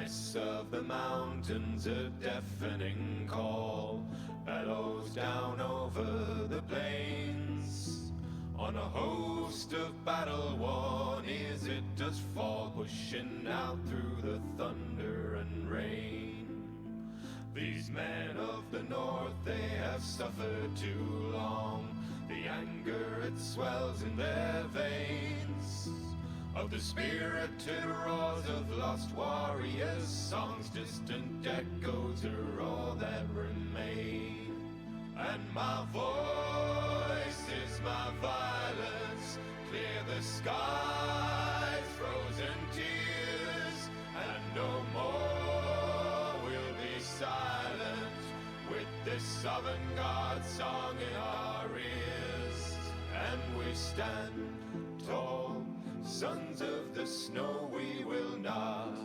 mists of the mountains, a deafening call bellows down over the plains. On a host of battle-worn ears it does fall, pushing out through the thunder and rain. These men of the north, they have suffered too long. The anger, it swells in their veins. Of the spirited roars of lost warriors, songs, distant echoes are all that remain. And my voice is my violence, clear the skies, frozen tears, and no more will be silent with this avant-garde song in our ears. And we stand tall, sons of the snow, we will not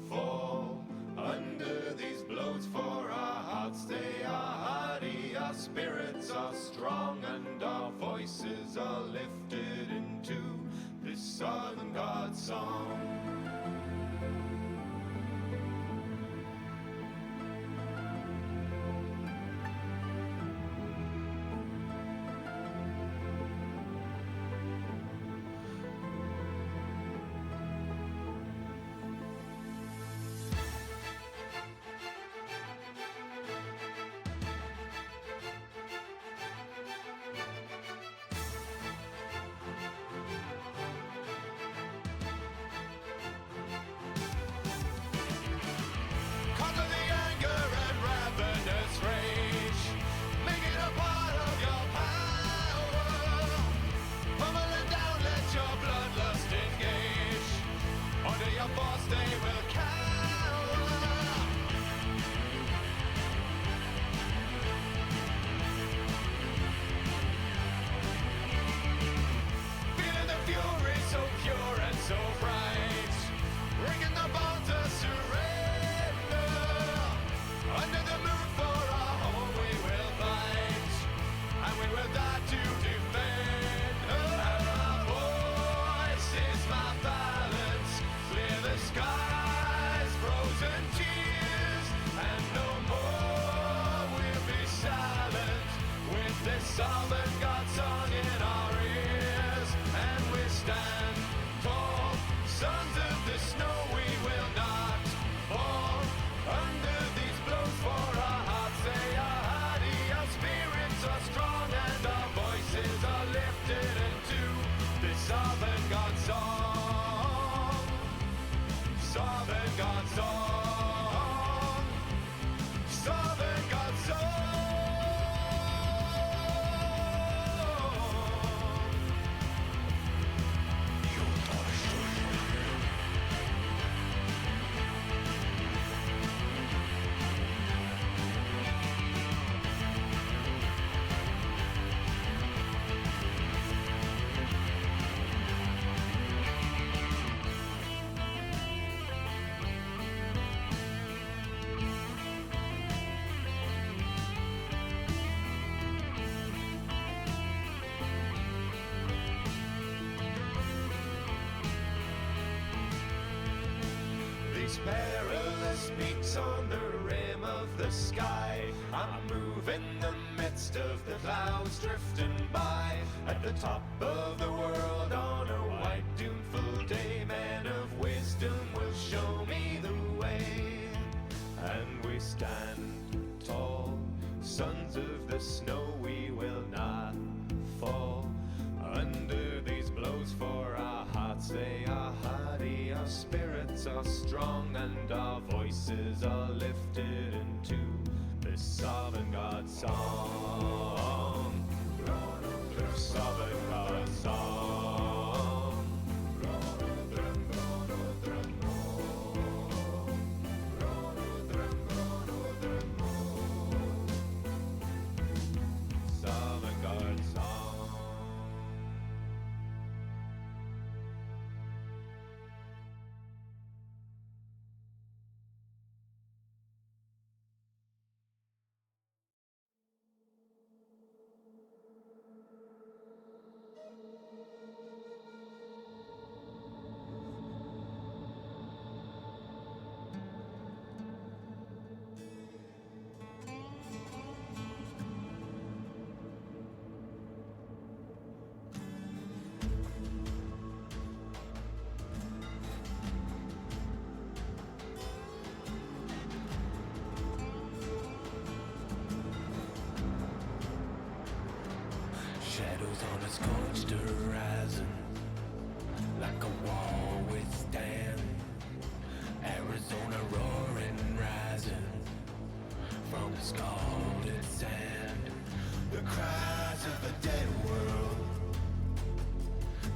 fall under these blows, for our hearts they are hardy, our spirits are strong, and our voices are lifted into this avant-garde song. Avant-garde song in our ears, and we stand tall, sons of the snow, we will not fall under these blows, for our hearts they are hardy, our spirits are strong, and our voices are lifted into this avant-garde song. This avant-garde song. This avant-garde song. These perilous peaks on the rim of the sky, I move in the midst of the clouds drifting by. At the top of the world on a white doomful day, man of wisdom will show me the way. And we stand tall, sons of the snow, we will not fall under these blows, for our hearts they are hardy, our spirits are strong, and our voices are lifted into this avant-garde song. This avant-garde song. This avant-garde song. Shadows on a scorched horizon, like a wall withstand. Arizona roaring, rising from the scalded sand. The cries of a dead world,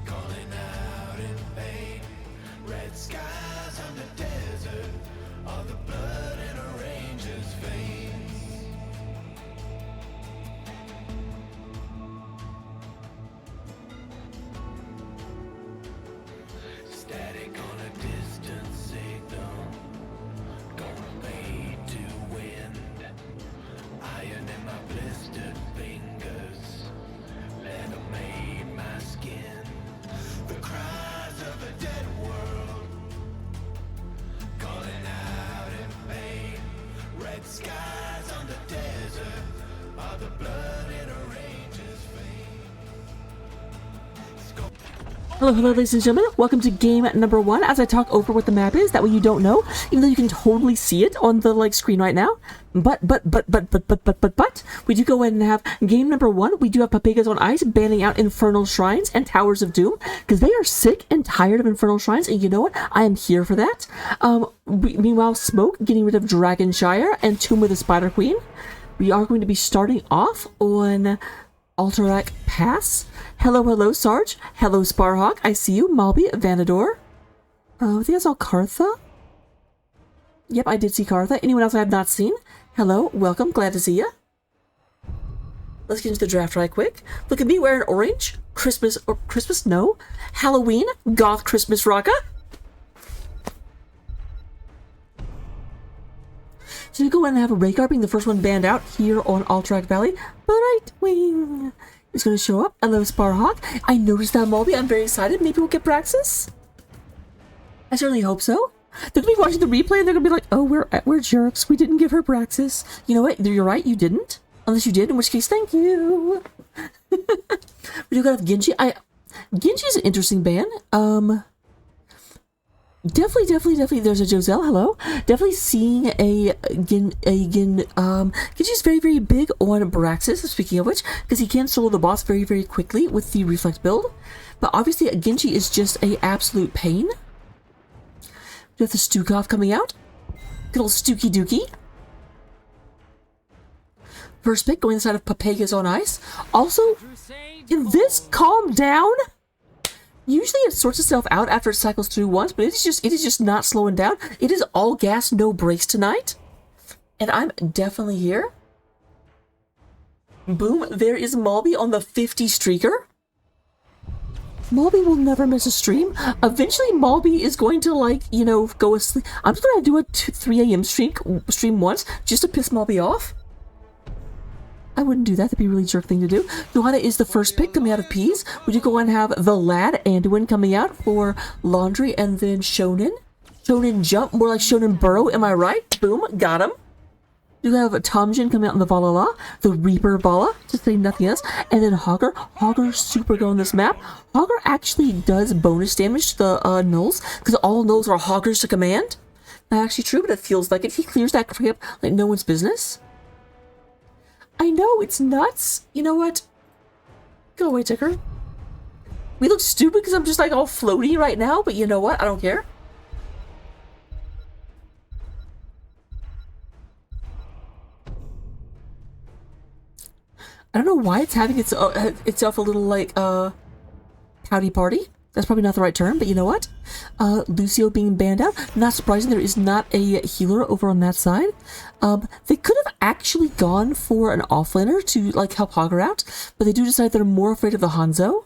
calling out in pain. Red skies on the desert, all the blood in a ranger's veins. Static on a distant signal, gonna fade to wind. Iron in my blistered fingers, leather made my skin. The cries of a dead world, calling out in pain. Red skies on the desert, all the blood in a ranger's veins. Hello, ladies and gentlemen. Welcome to game number 1. As I talk over what the map is, that way you don't know, even though you can totally see it on the screen right now. But we do go ahead and have game number 1. We do have Pepegas on ice, banning out Infernal Shrines and Towers of Doom because they are sick and tired of Infernal Shrines, and you know what? I am here for that. Meanwhile, Smoke getting rid of Dragonshire and Tomb of the Spider Queen. We are going to be starting off on Alterac Pass. Hello, Sarge. Hello, Sparhawk. I see you. Malby, Vanador. I think that's all Kartha. Yep, I did see Kartha. Anyone else I have not seen? Hello, welcome. Glad to see you. Let's get into the draft right quick. Look at me wearing orange. Christmas, or Christmas? No. Halloween. Goth Christmas Rocka. So we go in and have a Rhaegar being the first one banned out here on Alterac Valley. Brightwing is going to show up. Hello, Sparhawk. I noticed that, Malby. I'm very excited. Maybe we'll get Praxis. I certainly hope so. They're going to be watching the replay and they're going to be like, oh, we're jerks. We didn't give her Praxis. You know what? You're right. You didn't. Unless you did, in which case, thank you. We do got Genji. Genji is an interesting ban. Definitely. There's a Joselle. Hello. Definitely seeing Genji's very, very big on Braxis, speaking of which, because he can solo the boss very, very quickly with the Reflect build. But obviously, Genji is just a absolute pain. We have the Stukov coming out. Good old Stooky Dookie. First pick going inside of Pepegas on ice. Also, can this calm down? Usually it sorts itself out after it cycles through once, but it is just not slowing down. It is all gas, no brakes tonight. And I'm definitely here. Boom, there is Malby on the 50 streaker. Malby will never miss a stream. Eventually Malby is going to go asleep. I'm just going to do a 3 a.m. stream once just to piss Malby off. I wouldn't do that. That'd be a really jerk thing to do. Johanna is the first pick coming out of Peas. We do go and have the lad Anduin coming out for Laundry, and then Shonen. Shonen Jump, more like Shonen Burrow, am I right? Boom, got him. We do have Tomjin coming out in the Valhalla, the Reaper Bala, to say nothing else, and then Hogger. Hogger's super good on this map. Hogger actually does bonus damage to the nulls, because all nulls are Hoggers to command. Not actually true, but it feels like it. He clears that crap like no one's business. I know, it's nuts. You know what? Go away, Ticker. We look stupid because I'm just all floaty right now, but you know what? I don't care. I don't know why it's having itself a little pouty party. That's probably not the right term, but you know what? Lucio being banned out. Not surprising, there is not a healer over on that side. They could have actually gone for an offlaner to help Hogger out, but they do decide they're more afraid of the Hanzo.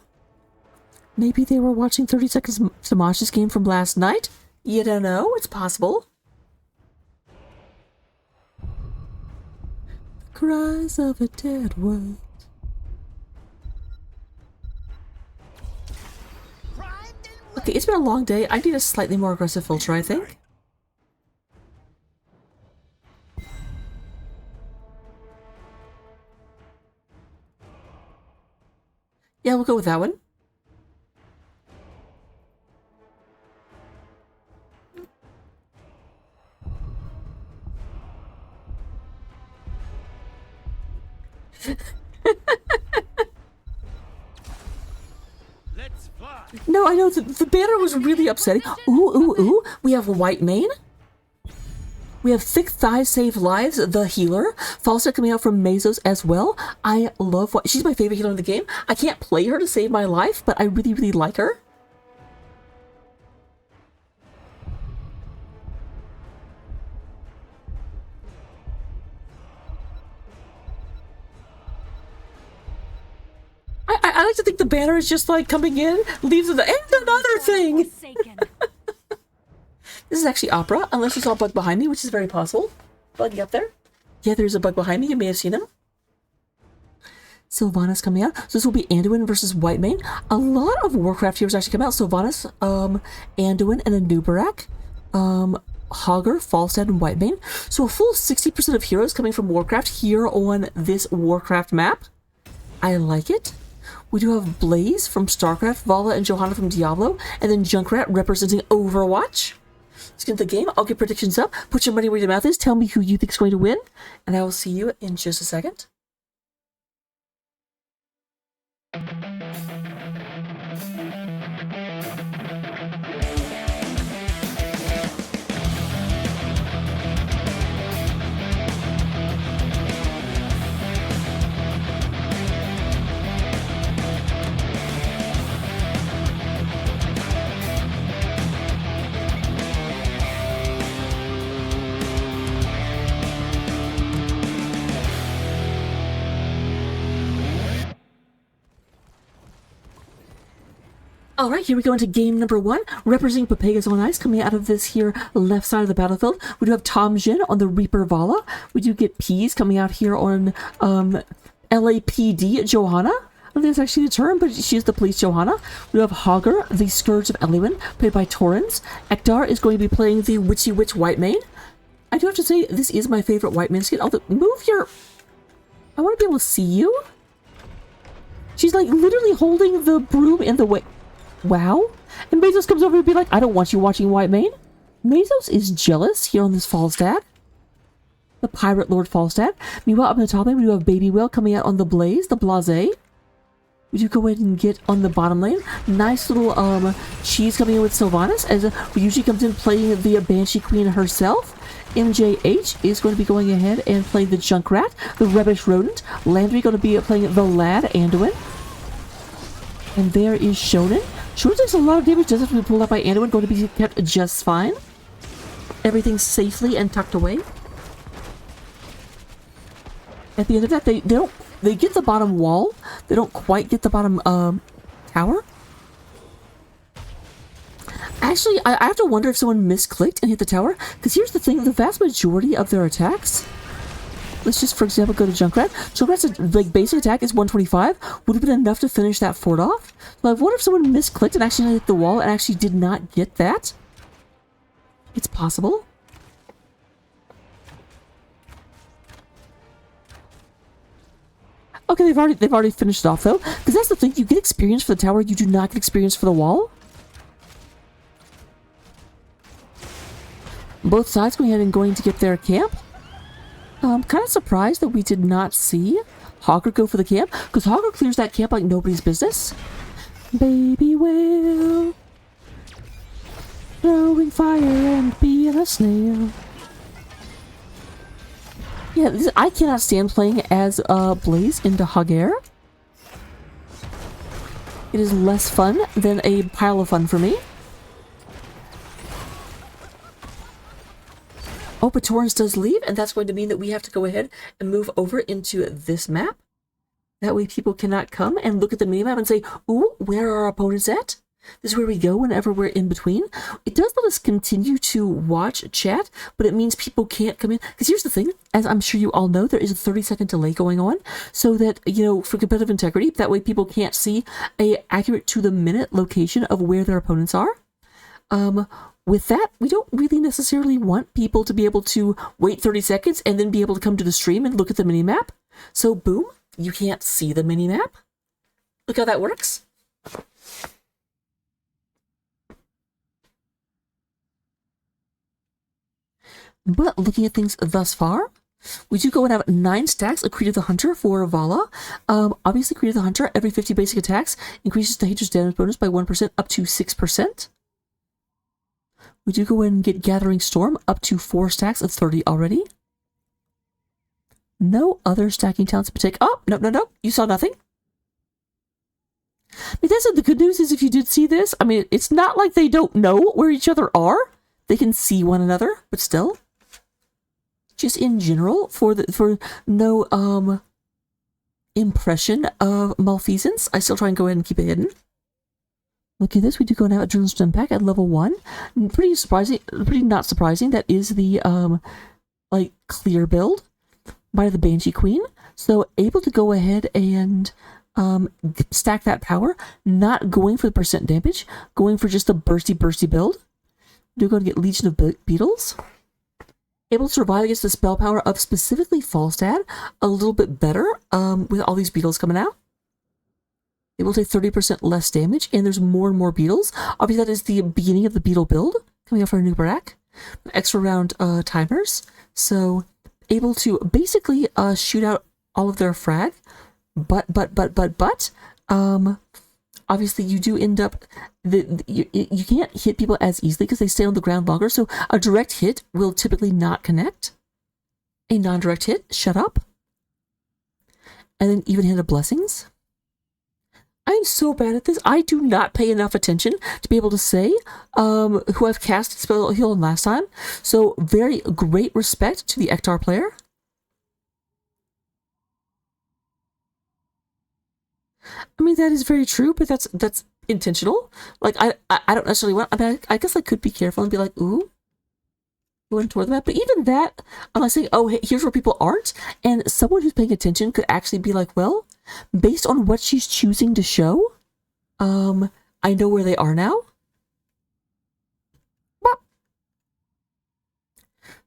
Maybe they were watching 30 Seconds to Mosh's game from last night? You don't know, it's possible. The cries of a dead world. Okay, it's been a long day. I need a slightly more aggressive filter, I think. Yeah, we'll go with that one. No, I know the banner was really upsetting. Ooh. We have White Mane. We have Thick Thighs Save Lives, the healer. Falstad coming out from Mesos as well. I love what she's my favorite healer in the game. I can't play her to save my life, but I really, really like her. I like to think the banner is just like coming in, leaves the and another thing. This is actually Opera, unless you saw a bug behind me, which is very possible. Buggy up there. Yeah, there's a bug behind me. You may have seen him. Sylvanas coming out. So this will be Anduin versus Whitemane. A lot of Warcraft heroes actually come out. Sylvanas, Anduin, and Anubarak. Hogger, Falstad, and Whitemane. So a full 60% of heroes coming from Warcraft here on this Warcraft map. I like it. We do have Blaze from StarCraft, Vala and Johanna from Diablo, and then Junkrat representing Overwatch. Let's get the game. I'll get predictions up. Put your money where your mouth is. Tell me who you think is going to win, and I will see you in just a second. Alright, here we go into game number 1, representing Pepegas on Ice, coming out of this here left side of the battlefield. We do have Tom Jin on the Reaper Vala. We do get Peas coming out here on LAPD Johanna. I don't think that's actually the term, but she's the police Johanna. We have Hogger, the Scourge of Elwyn, played by Torrens. Ekdar is going to be playing the Witchy Witch Whitemane. I do have to say, this is my favorite Whitemane skin. Although, move your... I want to be able to see you. She's like literally holding the broom in the way... Wow. And Mesos comes over and be like, I don't want you watching Whitemane. Mesos is jealous here on this Falstad. The Pirate Lord Falstad. Meanwhile, up in the top lane, we do have Baby Whale coming out on the Blaze, the Blase. We do go ahead and get on the bottom lane. Nice little cheese coming in with Sylvanas, as we usually comes in playing the Banshee Queen herself. MJH is going to be going ahead and playing the Junkrat, the Rebbish Rodent. Landry going to be playing the Lad, Anduin. And there is Shonen. Shonen takes a lot of damage, does have to be pulled out by Anduin, going to be kept just fine. Everything's safely and tucked away. At the end of that, they get the bottom wall. They don't quite get the bottom tower. Actually, I have to wonder if someone misclicked and hit the tower. Because here's the thing, the vast majority of their attacks... Let's just, for example, go to Junkrat. Junkrat's like basic attack is 125. Would have been enough to finish that fort off. So I wonder if someone misclicked and actually hit the wall and actually did not get that. It's possible. Okay, they've already finished it off though. Because that's the thing, you get experience for the tower, you do not get experience for the wall. Both sides going ahead and going to get their camp. I'm kind of surprised that we did not see Hogger go for the camp, because Hogger clears that camp like nobody's business. Baby whale, throwing fire and being a snail. Yeah, I cannot stand playing as Blaze into Hogger. It is less fun than a pile of fun for me. Oh, but Torrens does leave, and that's going to mean that we have to go ahead and move over into this map. That way people cannot come and look at the minimap and say, ooh, where are our opponents at? This is where we go whenever we're in between. It does let us continue to watch chat, but it means people can't come in. Because here's the thing, as I'm sure you all know, there is a 30-second delay going on, so that, you know, for competitive integrity, that way people can't see a accurate to-the-minute location of where their opponents are. With that, we don't really necessarily want people to be able to wait 30 seconds and then be able to come to the stream and look at the minimap. So, boom, you can't see the minimap. Look how that works. But looking at things thus far, We do go and have 9 stacks of Creed of the Hunter for Vala. Obviously, Creed of the Hunter, every 50 basic attacks, increases the Hatred's damage bonus by 1% up to 6%. We do go in and get Gathering Storm, up to 4 stacks of 30 already. No other stacking talents in particular. Oh, no. You saw nothing. I mean, the good news is if you did see this, I mean, it's not like they don't know where each other are. They can see one another, but still. Just in general, for no impression of malfeasance, I still try and go ahead and keep it hidden. Look at this, we do go and have a Journal Stem Pack at level 1. Pretty surprising, pretty not surprising, that is the, like, clear build by the Banshee Queen. So, able to go ahead and, stack that power, not going for the percent damage, going for just a bursty build. Do go and get Legion of Beetles. Able to survive against the spell power of specifically Falstad a little bit better, with all these beetles coming out. It will take 30% less damage, and there's more and more beetles. Obviously, that is the beginning of the beetle build, coming up for a new Barak. Extra round timers, so able to basically shoot out all of their frag, but, obviously you do end up, you can't hit people as easily because they stay on the ground longer, so a direct hit will typically not connect. A non-direct hit, shut up. And then even-handed blessings. I'm so bad at this. I do not pay enough attention to be able to say who I've cast Spell Heal on last time. So very great respect to the Ektar player. I mean, that is very true, but that's intentional. Like, I don't necessarily want, I mean, I guess I could be careful and be like, ooh, you went toward that. But even that, I'm not saying, oh, hey, here's where people aren't. And someone who's paying attention could actually be like, well, based on what she's choosing to show, I know where they are now.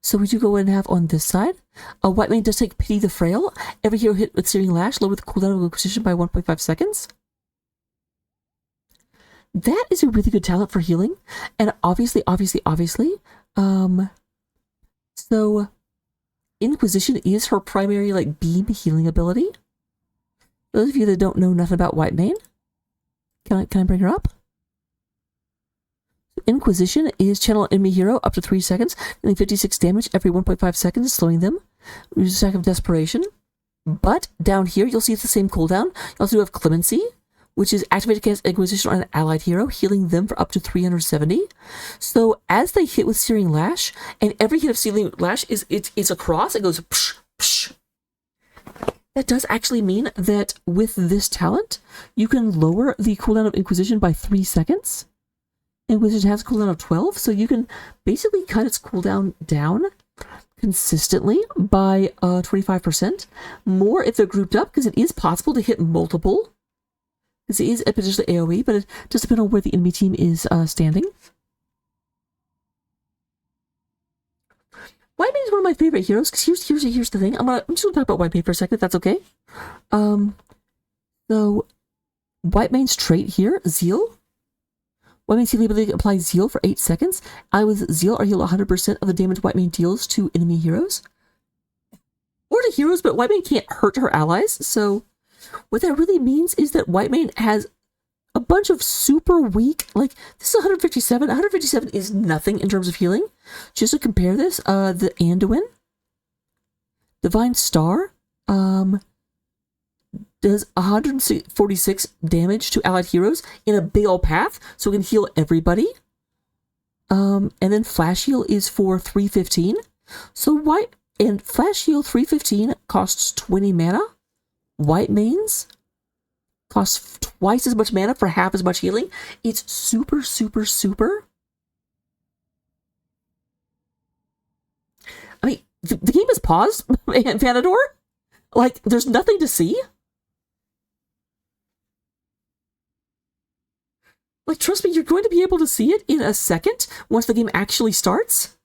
So we do go in and have on this side. White Mane does take Pity the Frail. Every hero hit with Searing Lash, lower the cooldown of Inquisition by 1.5 seconds. That is a really good talent for healing. And obviously, so Inquisition is her primary, like, beam healing ability. Those of you that don't know nothing about White Mane, can I bring her up? Inquisition is channel an enemy hero up to 3 seconds, dealing 56 damage every 1.5 seconds, slowing them. Use a stack of Desperation. But down here, you'll see it's the same cooldown. You also have Clemency, which is activated against Inquisition on an allied hero, healing them for up to 370. So as they hit with Searing Lash, and every hit of Searing Lash it's a cross, it goes psh, psh. That does actually mean that with this talent, you can lower the cooldown of Inquisition by 3 seconds. Inquisition has a cooldown of 12, so you can basically cut its cooldown down consistently by 25%. More if they're grouped up, because it is possible to hit multiple. Because it is potentially AoE, but it just depends on where the enemy team is standing. White Mane is one of my favorite heroes, because here's the thing. I'm just going to talk about White Mane for a second, if that's okay. So, White Mane's trait here, Zeal. White Mane's healing ability applies Zeal for 8 seconds. I with Zeal are heal 100% of the damage White Mane deals to enemy heroes. Or to heroes, but White Mane can't hurt her allies. So what that really means is that White Mane has a bunch of super weak, like this is 157. 157 is nothing in terms of healing. Just to compare this, the Anduin, Divine Star, does 146 damage to allied heroes in a big old path, so it can heal everybody. And then Flash Heal is for 315. So Flash Heal 315 costs 20 mana. White Mane's costs twice as much mana for half as much healing. It's super. I mean, the game is paused, Vanador. Like, there's nothing to see. Like, trust me, you're going to be able to see it in a second once the game actually starts.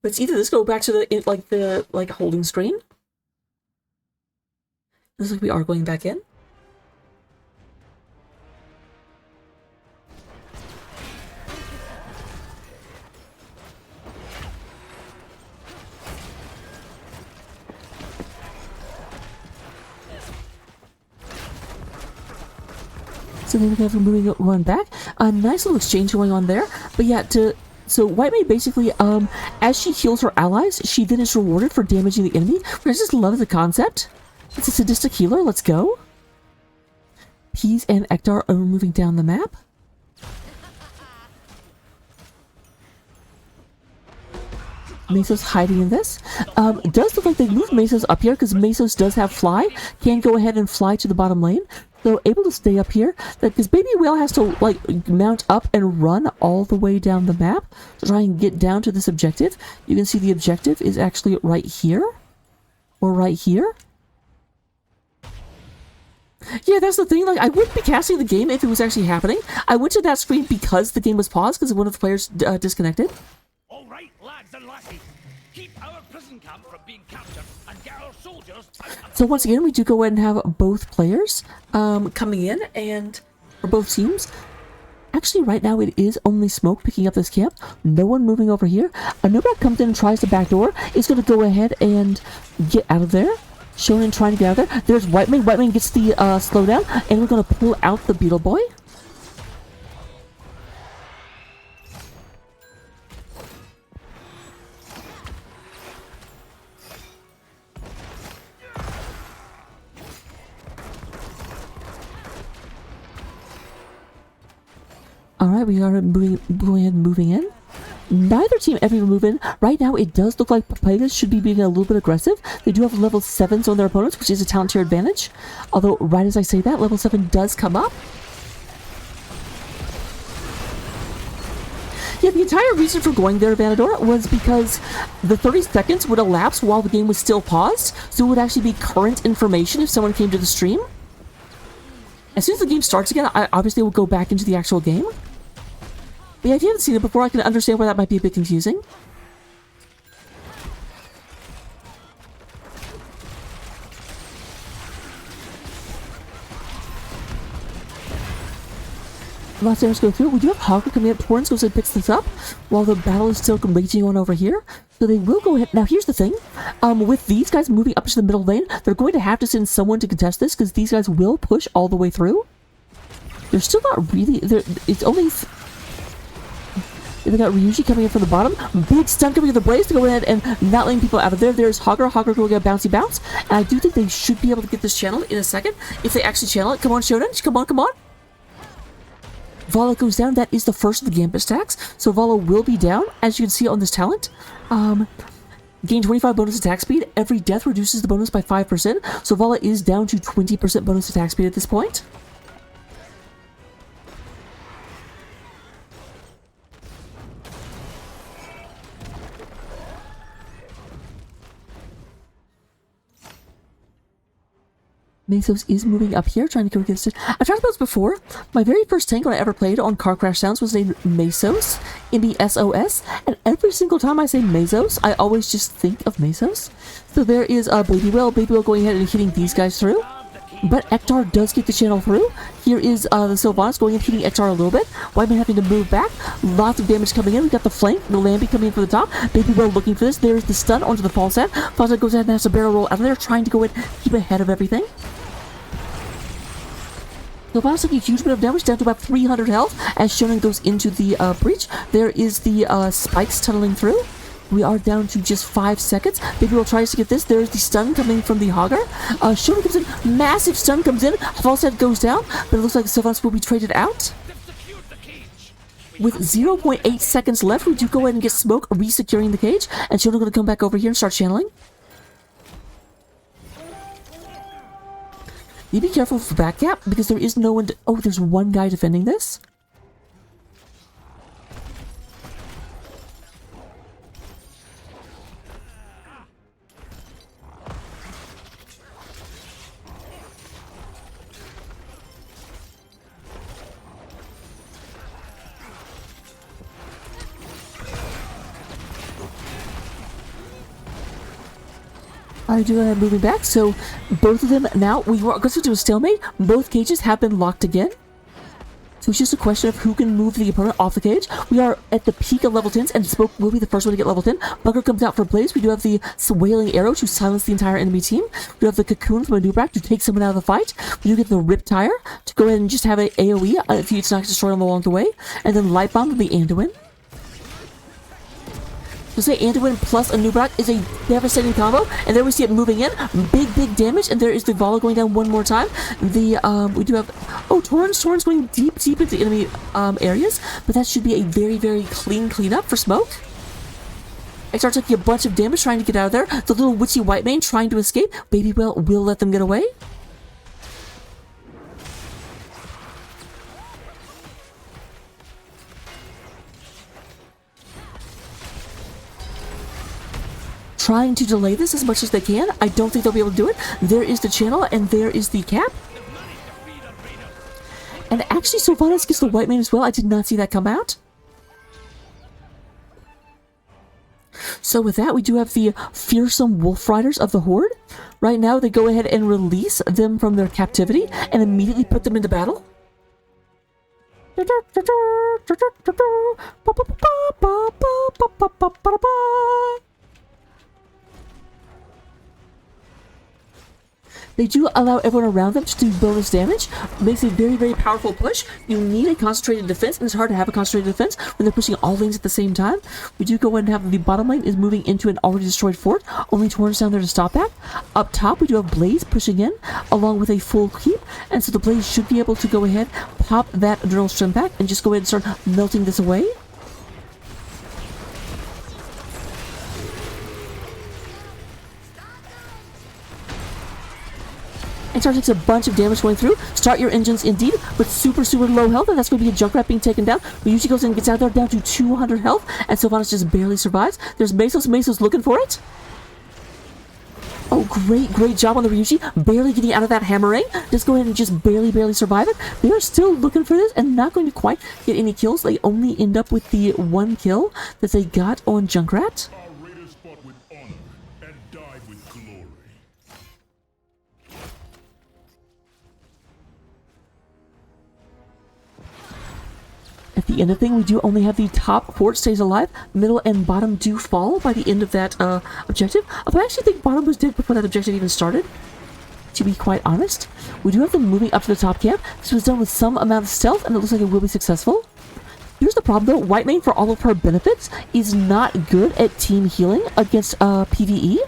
But it's either this go back to the holding screen. Looks like we are going back in. So then we have moving one back. A nice little exchange going on there. But yeah, so White Mage basically, as she heals her allies, she then is rewarded for damaging the enemy. Which I just love the concept. It's a sadistic healer. Let's go. Peas and Ektar are moving down the map. Mesos hiding in this. It does look like they moved Mesos up here because Mesos does have fly. Can go ahead and fly to the bottom lane. So able to stay up here. Because Baby Whale has to like mount up and run all the way down the map to try and get down to this objective. You can see the objective is actually right here. Or right here. Yeah, that's the thing. Like, I wouldn't be casting the game if it was actually happening. I went to that screen because the game was paused because one of the players disconnected. All right, lads and lassies, keep our prison camp from being captured and get our soldiers out. So once again, we do go ahead and have both players coming in and for both teams. Actually, right now it is only Smoke picking up this camp. No one moving over here. Nobody comes in and tries the back door. Is going to go ahead and get out of there. Shonen trying to get out of there. There's White Mane. White Mane gets the slowdown, and we're going to pull out the Beetle Boy. Alright, we are going ahead and moving in. Neither team ever move in. Right now, it does look like Pepegas should be being a little bit aggressive. They do have level 7s on their opponents, which is a talent tier advantage. Although, right as I say that, level 7 does come up. Yeah, the entire reason for going there, Vanador, was because the 30 seconds would elapse while the game was still paused, so it would actually be current information if someone came to the stream. As soon as the game starts again, I obviously will go back into the actual game. But yeah, if you haven't seen it before, I can understand why that might be a bit confusing. Lots of arrows go through. We do have Hogger coming up. Torrance goes and picks this up while the battle is still raging on over here. So they will go ahead. Now, here's the thing. With these guys moving up to the middle lane, they're going to have to send someone to contest this because these guys will push all the way through. They're still not really... It's only... They got Ryuji coming in from the bottom. Big stun coming in the Blaze to go ahead and not letting people out of there. There's Hogger. Hogger going to get a bouncy bounce. And I do think they should be able to get this channel in a second if they actually channel it. Come on, Shonen. Come on, come on. Vala goes down. That is the first of the Gambit stacks. So Vala will be down, as you can see on this talent. Gain 25 bonus attack speed. Every death reduces the bonus by 5%. So Vala is down to 20% bonus attack speed at this point. Mesos is moving up here, trying to go against it. I've talked about this before. My very first tank when I ever played on Car Crash Sounds was named Mesos, M-E-S-O-S, and every single time I say Mesos, I always just think of Mesos. So there is Baby Whale going ahead and hitting these guys through. But Ektar does get the channel through. Here is the Sylvanas going and hitting Ektar a little bit. White Mane having to move back. Lots of damage coming in. We got the flank, the Lambie coming in from the top. Baby Whale looking for this. There's the stun onto the Falstad. Falstad goes ahead and has to barrel roll out of there, trying to go and keep ahead of everything. Sylvanas taking a huge bit of damage, down to about 300 health as Shonen goes into the breach. There is the spikes tunneling through. We are down to just 5 seconds. Baby Whale tries to get this. There's the stun coming from the Hogger. Shonen comes in. Massive stun comes in. Falstad goes down, but it looks like Sylvanas will be traded out. With 0.8 seconds left, we do go ahead and get Smoke re-securing the cage, and Shonen going to come back over here and start channeling. You be careful for back gap because there is no one. Oh, there's one guy defending this. I do have moving back, so both of them now, we were going to do a stalemate. Both cages have been locked again. So it's just a question of who can move the opponent off the cage. We are at the peak of level 10s, and Smoke will be the first one to get level 10. Bugger comes out for Blaze. We do have the Wailing Arrow to silence the entire enemy team. We have the Cocoon from Anubrak to take someone out of the fight. We do get the Rip Tire to go ahead and just have an AoE if it's not destroyed along the way. And then Light Bomb from the Anduin. So say Anduin plus Anubrak is a devastating combo, and there we see it moving in, big damage, and there is the Vala going down one more time. The we do have Torrens going deep into enemy areas, but that should be a very cleanup for Smoke. I start taking a bunch of damage trying to get out of there. The little witchy white mane trying to escape. Baby Whale will let them get away. Trying to delay this as much as they can. I don't think they'll be able to do it. There is the channel, and there is the cap. And actually, Sylvanas gets the white mane as well. I did not see that come out. So with that, we do have the fearsome wolf riders of the Horde. Right now, they go ahead and release them from their captivity and immediately put them into battle. They do allow everyone around them to do bonus damage. Makes a very powerful push. You need a concentrated defense, and it's hard to have a concentrated defense when they're pushing all lanes at the same time. We do go ahead and have the bottom lane is moving into an already destroyed fort. Only Torrens down there to stop that. Up top, we do have Blaze pushing in, along with a full keep. And so the Blaze should be able to go ahead, pop that Adrenal Strength back, and just go ahead and start melting this away. And Star takes a bunch of damage going through. Start your engines indeed, with super low health, and that's going to be a Junkrat being taken down. But usually goes in and gets out there down to 200 health, and Sylvanas just barely survives. There's Mesos looking for it. Oh, great job on the Ryuji. Barely getting out of that hammering. Just go ahead and just barely survive it. They are still looking for this and not going to quite get any kills. They only end up with the one kill that they got on Junkrat. Our raiders fought with honor and died with glory. At the end of the thing, we do only have the top fort stays alive. Middle and bottom do fall by the end of that objective. Although I actually think bottom was dead before that objective even started, to be quite honest. We do have them moving up to the top camp. This was done with some amount of stealth, and it looks like it will be successful. Here's the problem though. Whitemane, for all of her benefits, is not good at team healing against PvE.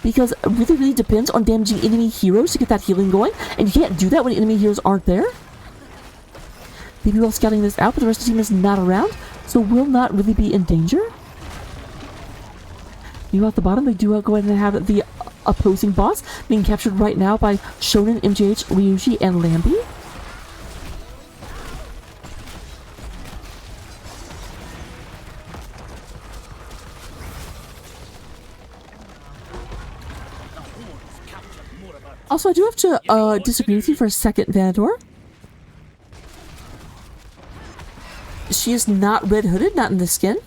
Because it really depends on damaging enemy heroes to get that healing going, and you can't do that when enemy heroes aren't there. Baby Whale scouting this out, but the rest of the team is not around, so will not really be in danger. You at the bottom, they do go ahead and have the opposing boss being captured right now by Shonen, MJH, Ryuji, and Lambie. Also, I do have to disagree with you for a second, Vanador. She is not red hooded, not in the skin.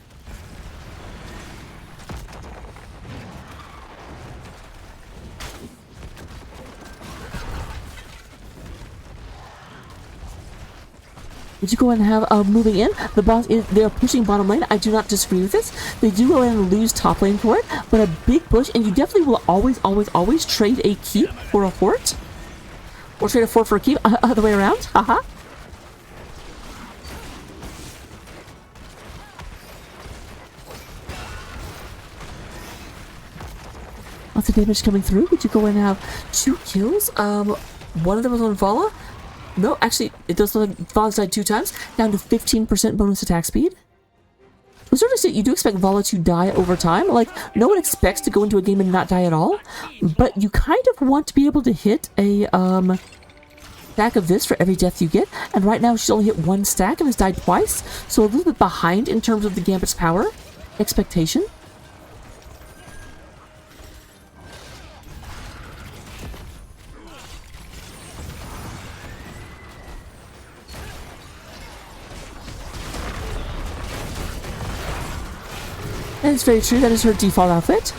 Would you go ahead and have moving in? The boss is they're pushing bottom lane. I do not disagree with this. They do go ahead and lose top lane for it, but a big push, and you definitely will always trade a keep for a fort. Or trade a fort for a keep, other way around. Haha. Lots of damage coming through. Would you go in and have 2 kills? One of them was on Vala. No, actually, it does look like Vala's died 2 times. Down to 15% bonus attack speed. To a certain extent, you do expect Vala to die over time. Like, no one expects to go into a game and not die at all. But you kind of want to be able to hit a stack of this for every death you get. And right now, she's only hit 1 stack and has died twice. So a little bit behind in terms of the Gambit's power expectation. That is very true. That is her default outfit.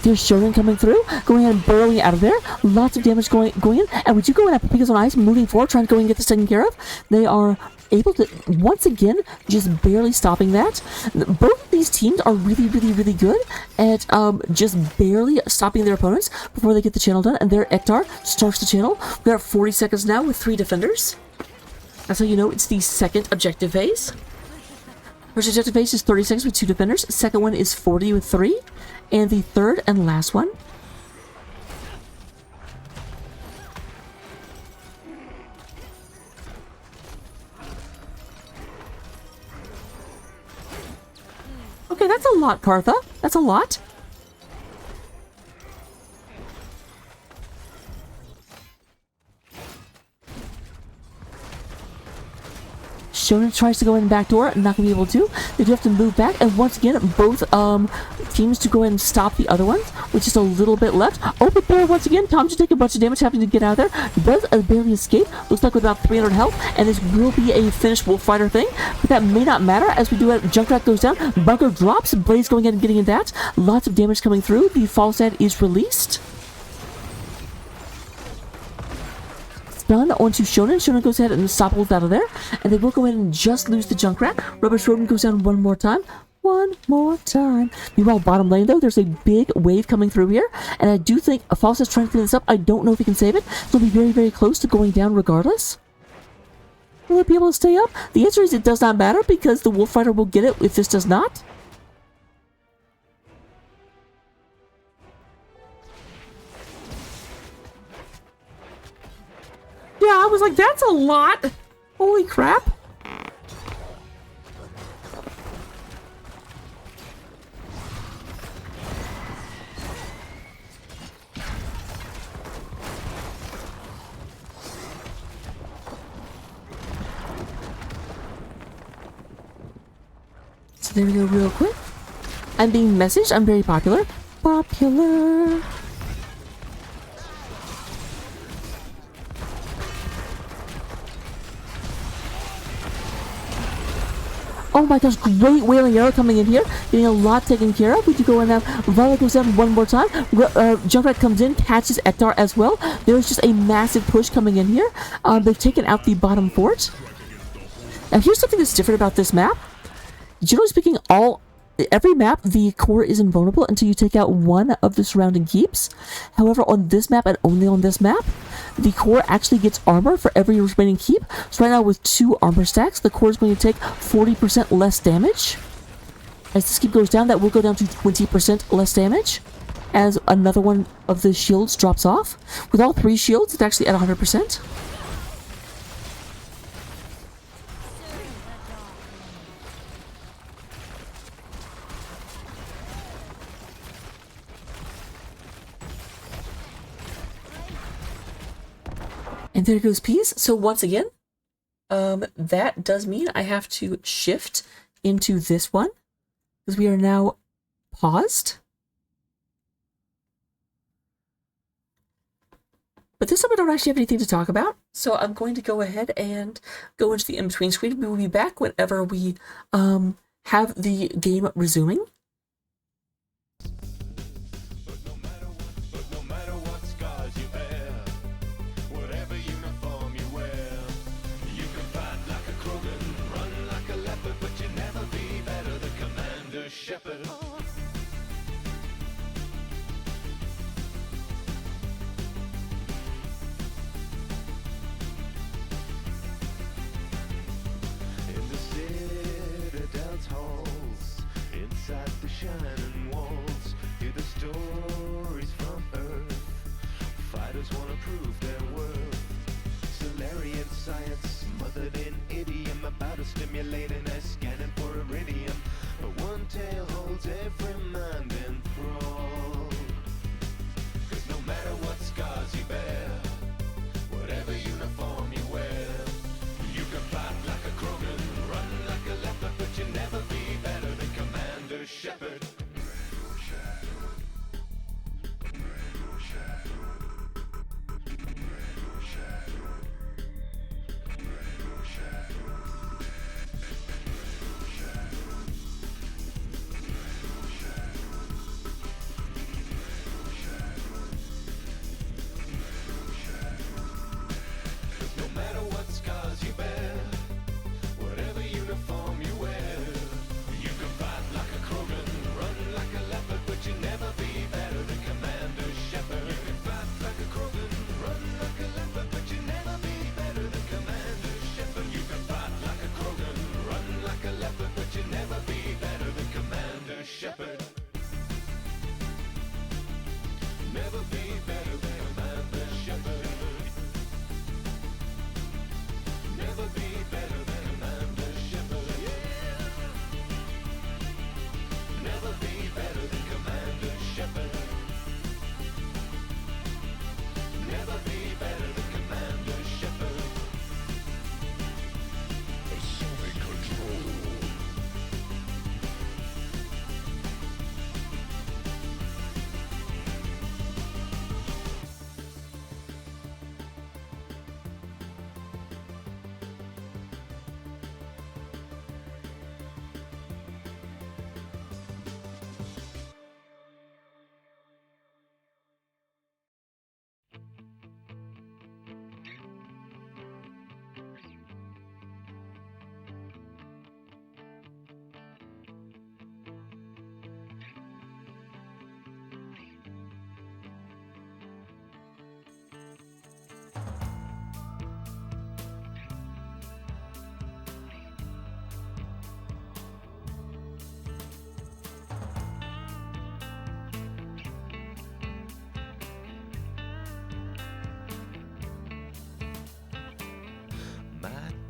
There's Shonen coming through, going ahead and burrowing out of there. Lots of damage going in. And we do go in at Pepegas on ice, moving forward, trying to go and get this taken care of. They are able to, once again, just barely stopping that. Both of these teams are really, really, really good at just barely stopping their opponents before they get the channel done. And there, Ektar starts the channel. We're at 40 seconds now with 3 defenders. That's how you know it's the second objective phase. First objective phase is 30 seconds with 2 defenders. Second one is 40 with 3. And the third and last one. Okay, that's a lot, Kartha. That's a lot. Shonen tries to go in backdoor, not gonna be able to. They do have to move back, and once again, both teams to go ahead and stop the other ones, with just a little bit left. Oh, but there, once again, Tom just take a bunch of damage, having to get out of there. Does barely escape. Looks like with about 300 health, and this will be a finished Wolf Rider thing, but that may not matter as we do it. Junkrat goes down, Bunker drops, Blaze going in and getting in that. Lots of damage coming through. The false ad is released. Stun onto Shonen. Shonen goes ahead and stop Wolf out of there. And they will go ahead and just lose the Junkrat. Rubbish Rodent goes down one more time. One more time. Meanwhile, bottom lane, though, there's a big wave coming through here. And I do think False is trying to clean this up. I don't know if he can save it. So it'll be very, very close to going down regardless. Will it be able to stay up? The answer is it does not matter because the Wolf Rider will get it if this does not. Yeah, I was like, that's a lot. Holy crap. So there we go real quick. I'm being messaged. I'm very popular. Popular. Oh my gosh, great Wailing Arrow coming in here, getting a lot taken care of. We do go in now. Violet goes down one more time. Junkrat comes in, catches Ektar as well. There's just a massive push coming in here. They've taken out the bottom fort. Now here's something that's different about this map. Generally speaking, every map, the core is invulnerable until you take out one of the surrounding keeps. However, on this map and only on this map, the core actually gets armor for every remaining keep. So right now with 2 armor stacks, the core is going to take 40% less damage. As this keep goes down, that will go down to 20% less damage. As another one of the shields drops off. With all 3 shields, it's actually at 100%. And there goes Peas. So once again, that does mean I have to shift into this one because we are now paused. But this time I don't actually have anything to talk about. So I'm going to go ahead and go into the in-between screen. We will be back whenever we have the game resuming. Shepherd. In the citadel's halls, inside the shining walls, hear the stories from Earth. Fighters wanna prove their worth. Solarian science, smothered in idiom, about to stimulate an scanning for iridium. But one tale holds every mind enthralled. 'Cause no matter what scars you bear, whatever uniform you wear, you can fight like a Krogan, run like a leopard, but you'll never be better than Commander Shepard.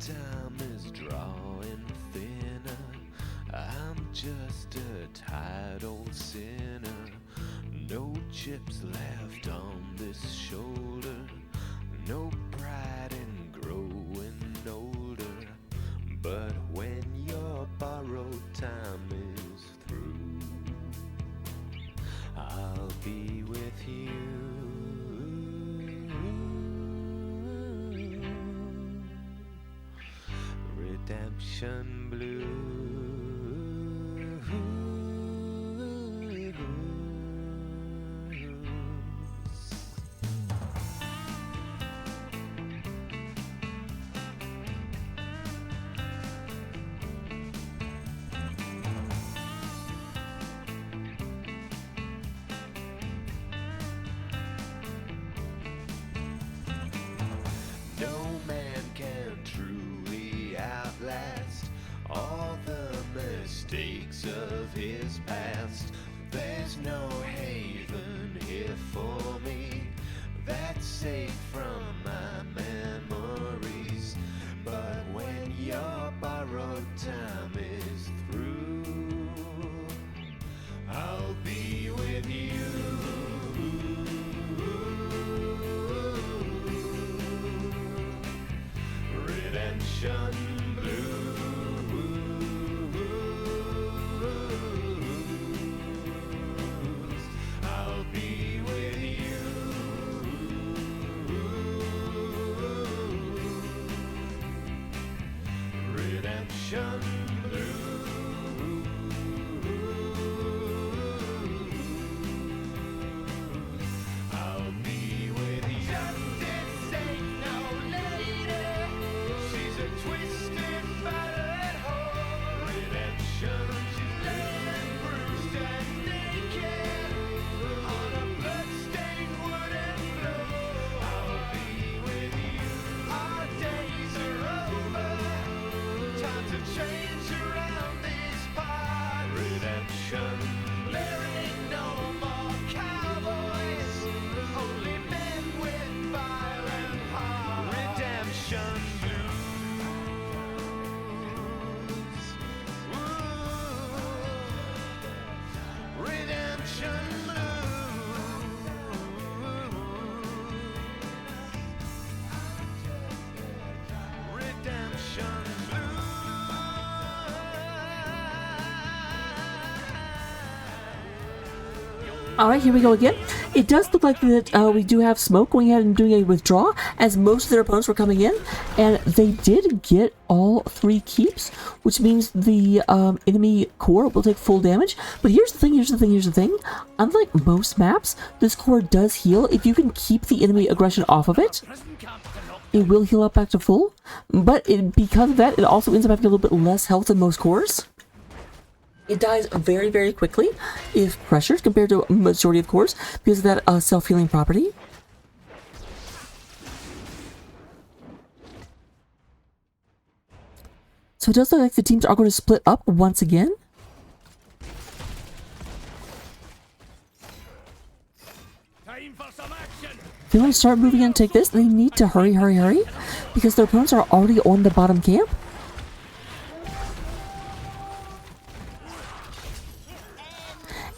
time is drawing thinner. I'm just a tired old sinner. No chips left on this shoulder. No pride in growing older. But when your borrowed time is through, I'll be with you. Redemption Blues. No man can truly outlast all the mistakes of his past. There's no haven here for me that's safe from my memories. But when your borrowed time is through, I'll be with you. Redemption Blues. I'll be with you. Redemption Blues. I'll be with you. Justice ain't no lady. She's a twisted, battered whore. Redemption, she's laying bruised and naked on a bloodstained wooden floor. I'll be with you. Our days are over. Time to change around this part. Redemption. There ain't no more cowboys, only men with violent hearts. Redemption Blues. Ooh. Redemption Blues. Redemption Alright, here we go again. It does look like that we do have Smoke going ahead and doing a withdraw, as most of their opponents were coming in, and they did get all 3 keeps, which means the enemy core will take full damage. But here's the thing. Unlike most maps, this core does heal. If you can keep the enemy aggression off of it, Prison camp to knock it will heal up back to full. But because of that, it also ends up having a little bit less health than most cores. It dies very, very quickly if pressured compared to a majority of cores because of that self-healing property. So it does look like the teams are going to split up once again. time for some action. If they want to start moving in and take this, they need to hurry, because their opponents are already on the bottom camp.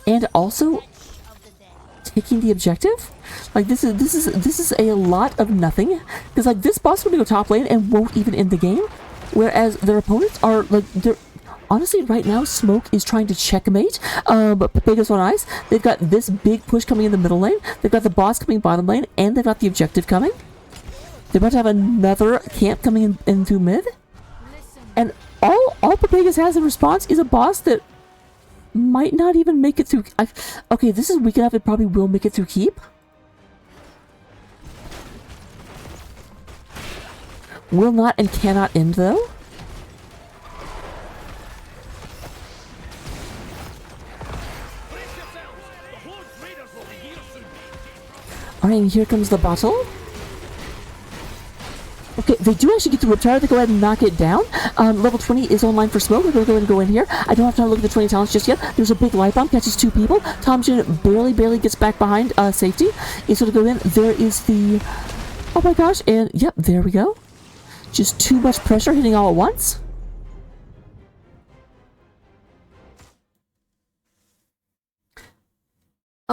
And also taking the objective. Like this is a lot of nothing, because like this boss is going to go top lane and won't even end the game, whereas their opponents are like they're honestly right now. Smoke is trying to checkmate, but Pepegas on ice. They've got this big push coming in the middle lane. They've got the boss coming bottom lane, and they've got the objective coming. They're about to have another camp coming in through mid, and all Pepegas has in response is a boss that might not even make it through. Okay, this is weak enough. It probably will make it through keep. Will not and cannot end though. Brace yourselves. The Horde raiders will be here soon. Alright, and here comes the bottle. Okay, they do actually get the Riptide to go ahead and knock it down. Level 20 is online for Smoke. We're going to go ahead and go in here. I don't have time to look at the 20 talents just yet. There's a big light bomb, catches 2 people. Tomjin barely gets back behind safety. He's going to go in. There is the... Oh my gosh, and yep, there we go. Just too much pressure hitting all at once?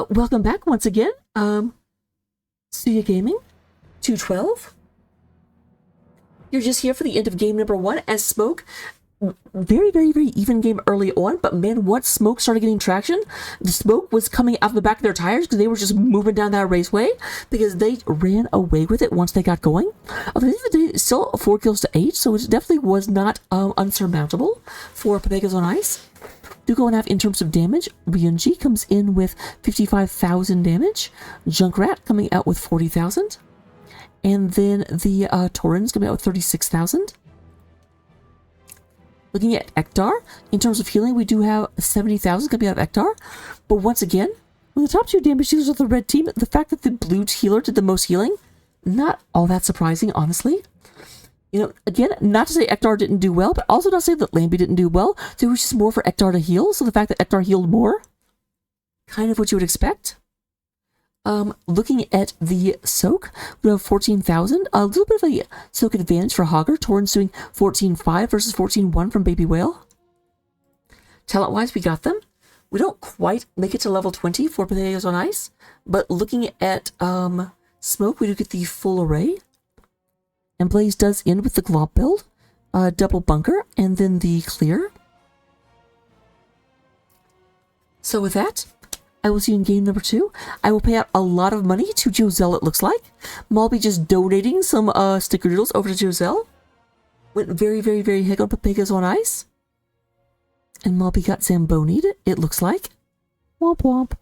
Welcome back once again. Studio Gaming 212. You're just here for the end of game number 1 as Smoke. Very, very, very even game early on, but man, once Smoke started getting traction, the smoke was coming out of the back of their tires because they were just moving down that raceway because they ran away with it once they got going. At the end of the day, it's still 4 kills to 8, so it definitely was not unsurmountable for Pepegas on Ice. Do go and have in terms of damage. Ryunji comes in with 55,000 damage. Junkrat coming out with 40,000. And then the Torrens coming out with 36,000. Looking at Ektar, in terms of healing, we do have 70,000 coming out of Ektar. But once again, when the top 2 damage dealers of the red team, the fact that the blue healer did the most healing, not all that surprising, honestly. You know, again, not to say Ektar didn't do well, but also not to say that Lambie didn't do well. There was just more for Ektar to heal, so the fact that Ektar healed more, kind of what you would expect. Looking at the Soak, we have 14,000. A little bit of a Soak advantage for Hogger. Torrens doing 14.5 versus 14.1 from Baby Whale. Talent-wise, we got them. We don't quite make it to level 20 for Pepegas on Ice, but looking at Smoke, we do get the full array. And Blaze does end with the Glob build, double bunker, and then the clear. So with that, I will see you in game number 2. I will pay out a lot of money to Joselle, it looks like. Malby just donating some snickerdoodles over to Joselle. Went very, very, very heck on Pepegas on Ice. And Malby got Zamboni'd, it looks like. Womp womp.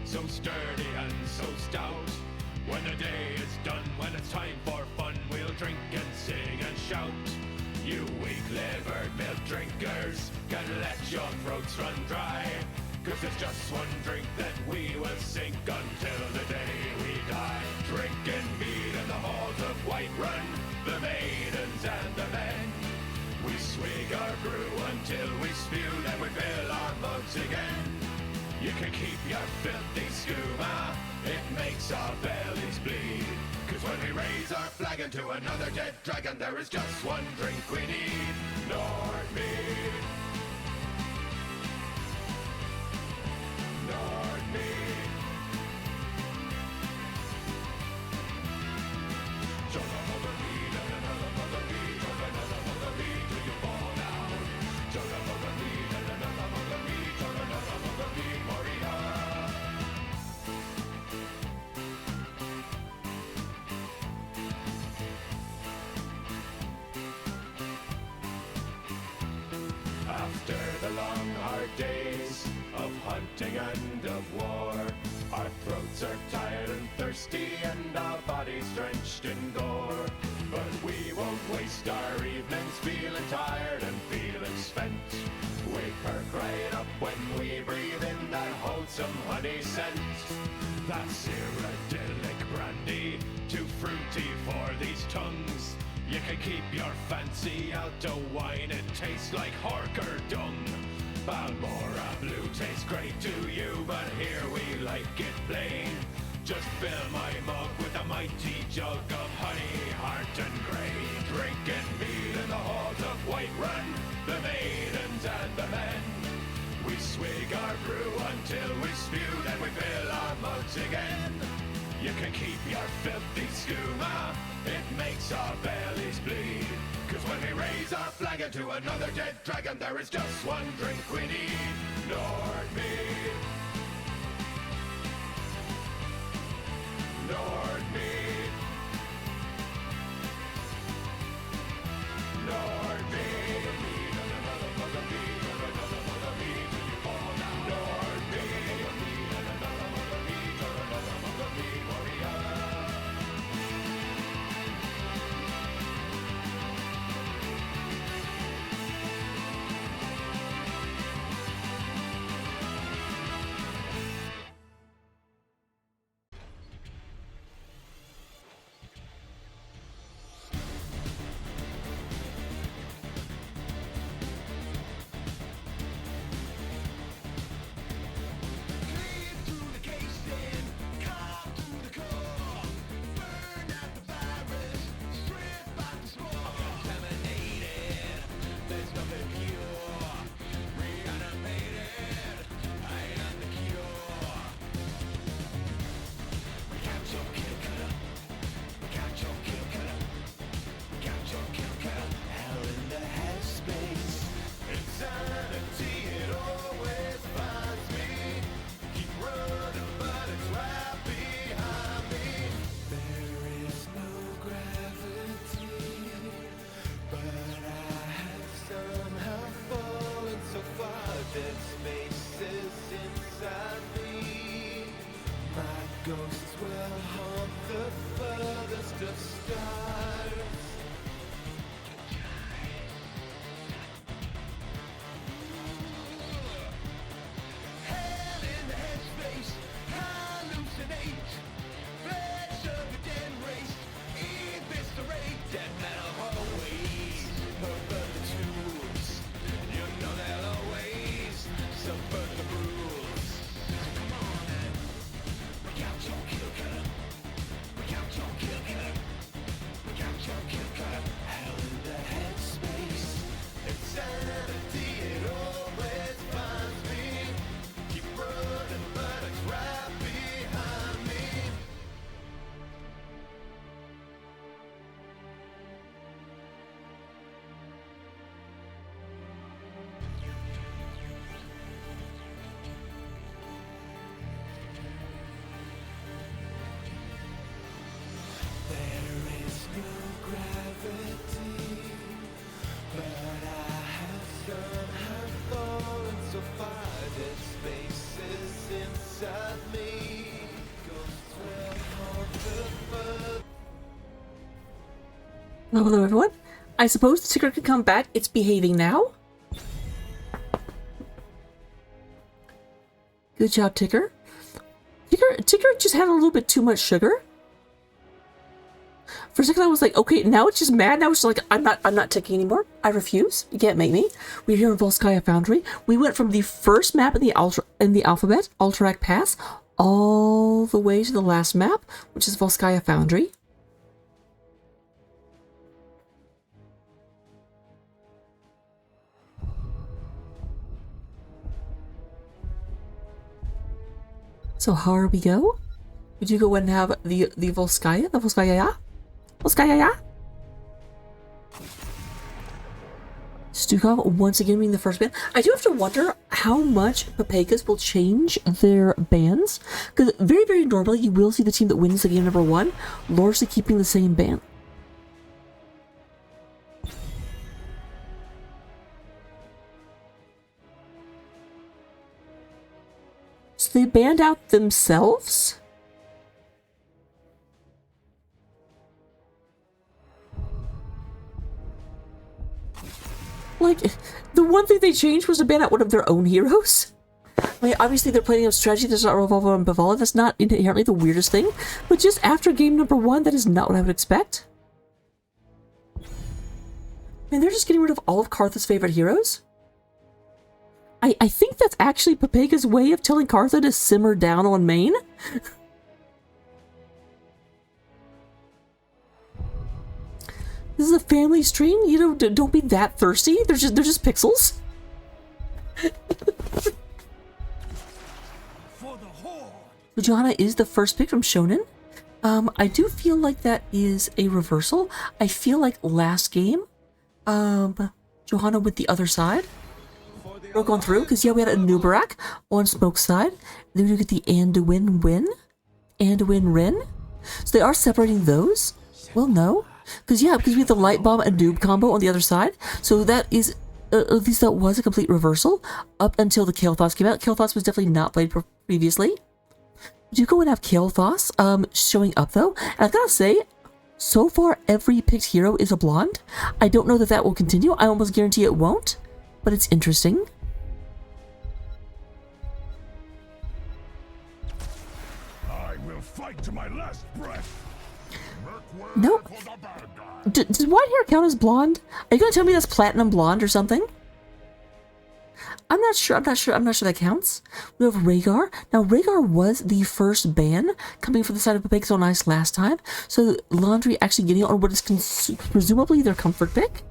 So sturdy and so stout. When the day is done, when it's time for fun, we'll drink and sing and shout. You weak-livered milk drinkers can let your throats run dry, 'cause it's just one drink that we will sink until the day we die. Drinking mead in the halls of Whiterun, the maidens and the men. We swig our brew until we spew, then we fill our mugs again. You can keep your filthy skooma, it makes our bellies bleed. 'Cause when we raise our flag into another dead dragon, there is just one drink we need, Nordmead. Nordmead. Chug another mead and another mother mead, chug another mother mead till you fall down. Chug another mead and another mother mead, chug another mother mead. After the long hard days of hunting and of war, our throats are tired and thirsty and our bodies drenched in gore. But we won't waste our evenings feeling tired and feeling spent. We perk right up when we breathe in that wholesome honey scent. That's Cyrodiilic brandy, too fruity for these tongues. You can keep your fancy Alto wine, it tastes like Harker dung. Balmora Blue tastes great to you, but here we like it plain. Just fill my mug with a mighty jug of honey, heart and grey. Drinking mead in the halls of Whiterun, the maidens and the men. We swig our brew until we spew, then we fill our mugs again. You can keep your filthy skooma, it makes our bellies bleed. 'Cause When we raise our flag into another dead dragon, there is just one drink we need, Nordmead. Nordmead. Nordmead. Another mug of mead, another mug of mead till you fall down. Nordmead. Another mug of mead, another mug of mead, warrior. Ghosts will haunt the furthest of stars. Hell in the headspace, hallucinate. Flesh of a dead race, eviscerate. Dead metal always pervert the tools. You know they'll always subvert the rules. Come on then. Look out your kill cutter. Look out your kill cutter. Look out your kill cutter. Hell in the headspace. Insanity, it always finds me. Keep running, but it's right behind me. There is no gravity, but I have somehow fallen so far that space is inside me. Ghosts will haunt the furthest. Hello, everyone. I suppose the ticker can come back. It's behaving now. Good job, Ticker. Ticker just had a little bit too much sugar. For a second, I was like, okay, now it's just mad. Now it's just like, I'm not ticking anymore. I refuse. You can't make me. We're here in Volskaya Foundry. We went from the first map in the alphabet, Alterac Pass, all the way to the last map, which is Volskaya Foundry. So how we go? Would you go and have the Volskaya? The Volskaya? Volskaya? Stukov once again being the first band. I do have to wonder how much Pepegas will change their bands. Because very, very normally you will see the team that wins the game number 1 largely keeping the same band. So they banned out themselves? Like, the one thing they changed was to ban out one of their own heroes? I mean, obviously they're playing a strategy that does not revolve around Bavala. That's not inherently the weirdest thing. But just after game number 1, that is not what I would expect. I mean, they're just getting rid of all of Kartha's favorite heroes? I think that's actually Pepega's way of telling Kartha to simmer down on main. This is a family stream, you know, don't be that thirsty. They're just pixels. So Johanna is the first pick from Shonen. I do feel like that is a reversal. I feel like last game, Johanna with the other side. We're going through, because yeah, we had a Nubarak on Smoke's side. Then we get the Anduin Win. Anduin Rin. So they are separating those? Well, no. Because yeah, because we have the Light Bomb and Noob combo on the other side. So that is, at least that was a complete reversal up until the Kael'thas came out. Kael'thas was definitely not played previously. We do go and have Kael'thas showing up though. And I've got to say, so far every picked hero is a blonde. I don't know that that will continue. I almost guarantee it won't. But it's interesting. I will fight to my last breath. Nope. Does white hair count as blonde? Are you gonna tell me that's platinum blonde or something? I'm not sure that counts. We have Rhaegar. Now, Rhaegar was the first ban coming from the side of Pepegas on Ice last time. So, Laundry actually getting on what is presumably their comfort pick.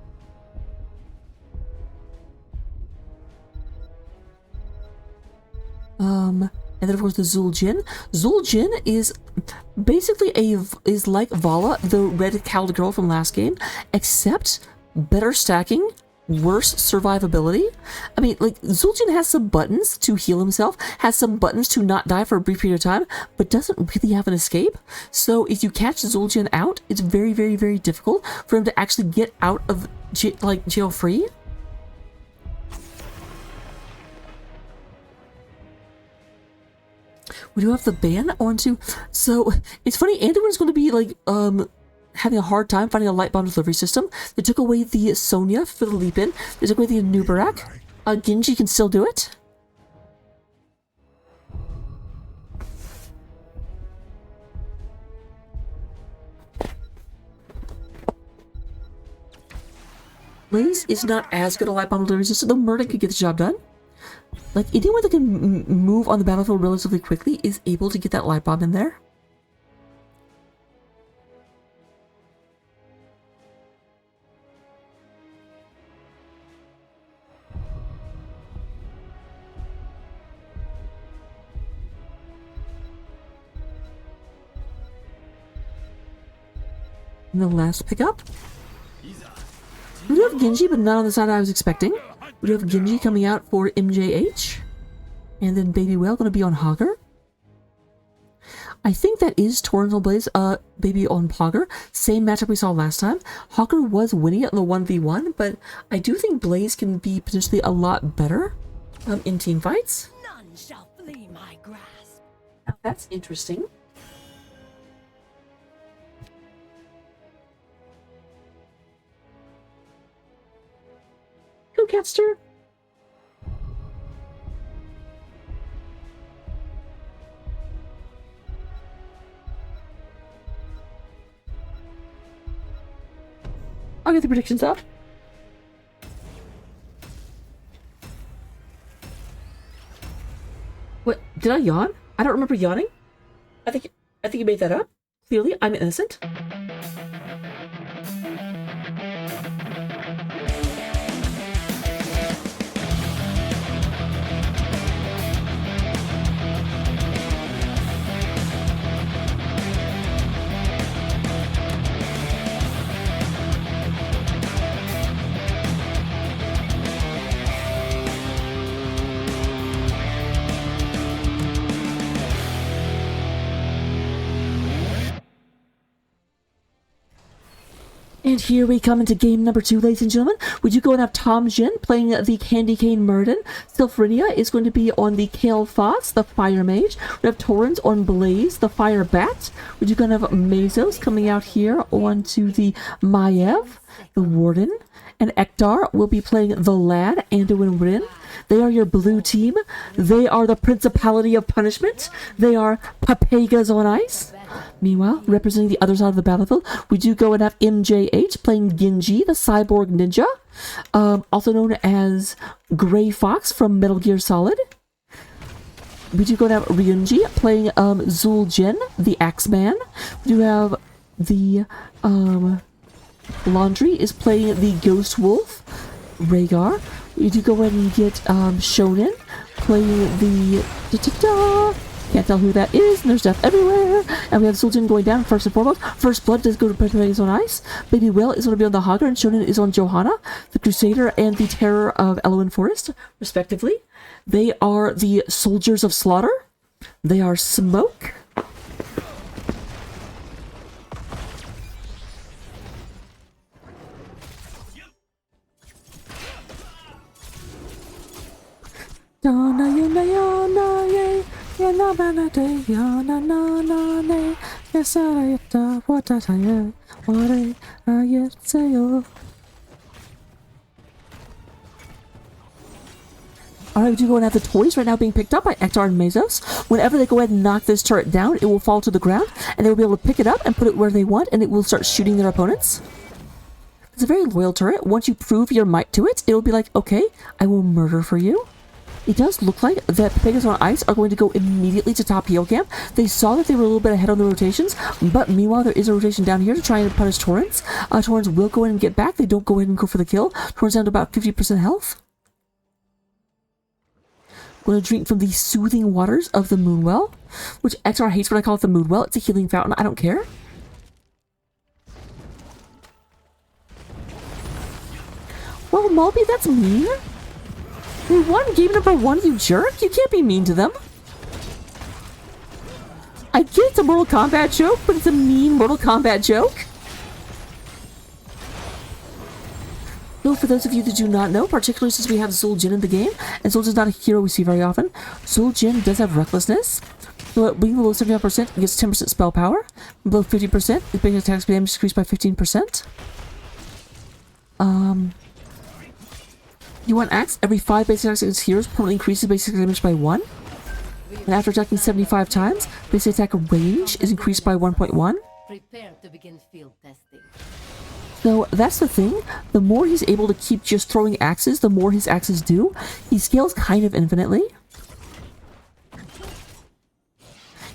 And then of course the Zul'jin. Zul'jin is basically is like Vala, the red cowled girl from last game, except better stacking, worse survivability. I mean, like, Zul'jin has some buttons to heal himself, has some buttons to not die for a brief period of time, but doesn't really have an escape. So if you catch Zul'jin out, it's very, very, very difficult for him to actually get out of jail free. We do have the ban onto, so it's funny, Anduin's going to be like having a hard time finding a light bomb delivery system. They took away the Sonya for the leap in. They took away the Nubarak. Genji can still do it. Blaze is not as good a light bomb delivery system, though Murdoch could get the job done. Like, anyone that can move on the battlefield relatively quickly is able to get that light bomb in there. And the last pickup. We do have Genji, but not on the side I was expecting. We do have Genji coming out for MJH. And then Baby Whale going to be on Hogger. I think that is Torrential Blaze, Baby on Pogger. Same matchup we saw last time. Hogger was winning it in the 1v1, but I do think Blaze can be potentially a lot better in team fights. None shall flee my grasp. Now, that's interesting. Go, Catster. I'll get the predictions up. What? Did I yawn? I don't remember yawning. I think you made that up. Clearly, I'm innocent. And here we come into game number 2, ladies and gentlemen. We do go and have Tom Jin playing the Candy Cane Murden. Sylphrinia is going to be on the Kael'thas, the Fire Mage. We have Torrens on Blaze, the Fire Bat. We do going to have Mazos coming out here onto the Maiev, the Warden. And Ektar will be playing the Lad, Anduin Rin. They are your blue team. They are the Principality of Punishment. They are Pepegas on Ice. Meanwhile, representing the other side of the battlefield, we do go and have MJH playing Genji, the Cyborg Ninja, also known as Grey Fox from Metal Gear Solid. We do go and have Ryunji playing Zul'jin, the Axeman. We do have the Laundry is playing the Ghost Wolf, Rhaegar. We do go ahead and get Shonen playing the Can't tell who that is, and there's death everywhere. And we have Soul Jin going down first and foremost. First blood does go to Pepegas on ice. Baby Whale is going to be on the Hogger, and Shonen is on Johanna, the Crusader and the Terror of Eloin Forest, respectively. They are the Soldiers of Slaughter. They are Smoke. Yana yana yana ye yana bana de yana na na ne yasarayata watataya ware ayetseyo. Alright, we do go and have the toys right now being picked up by Ektar and Mezos. Whenever they go ahead and knock this turret down, it will fall to the ground, and they will be able to pick it up and put it where they want, and it will start shooting their opponents. It's a very loyal turret. Once you prove your might to it, it'll be like, okay, I will murder for you. It does look like that Pepegas on ice are going to go immediately to top heal camp. They saw that they were a little bit ahead on the rotations, but meanwhile there is a rotation down here to try and punish Torrens. Torrens will go in and get back. They don't go in and go for the kill. Torrens down to about 50% health. Going to drink from the soothing waters of the Moonwell, which XR hates when I call it the Moonwell. It's a healing fountain. I don't care. Well, Malby, that's mean. We won game number 1, you jerk! You can't be mean to them! I get it's a Mortal Kombat joke, but it's a mean Mortal Kombat joke! So for those of you that do not know, particularly since we have Soul Jin in the game, and Soul Jin's not a hero we see very often, Soul Jin does have Recklessness. So at being below 75%, he gets 10% spell power. Below 50%, his basic attack speed damage decreased by 15%. You want axe? Every 5 basic attacks against heroes permanently increases basic damage by 1. And after attacking 75 times, basic attack range is increased by 1.1. Prepare to begin field testing. So that's the thing. The more he's able to keep just throwing axes, the more his axes do. He scales kind of infinitely. I'm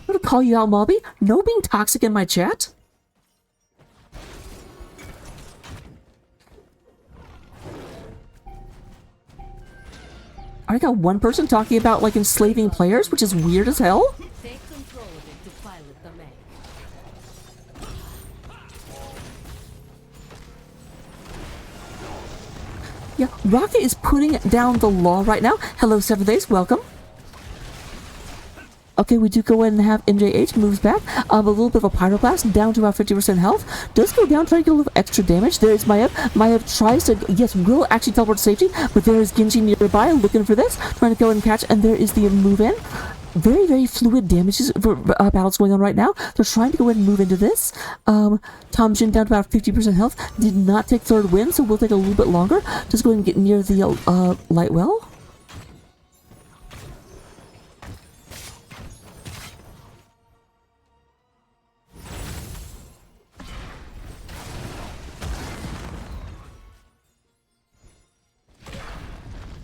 gonna call you out, Mobby. No being toxic in my chat. I got one person talking about like enslaving players, which is weird as hell. Take control of it to pilot the mech. Yeah, Rocket is putting down the law right now. Hello, 7 Days, welcome. Okay, we do go in and have MJH moves back. A little bit of a Pyroblast, down to about 50% health. Does go down, trying to get a little extra damage. There is Maiev. Maiev tries to, yes, will actually teleport to safety, but there is Genji nearby looking for this, trying to go and catch, and there is the move in. Very, very fluid damages for battles going on right now. They're trying to go in and move into this. Tom Jin down to about 50% health. Did not take third win, so we'll take a little bit longer. Just go ahead and get near the light well.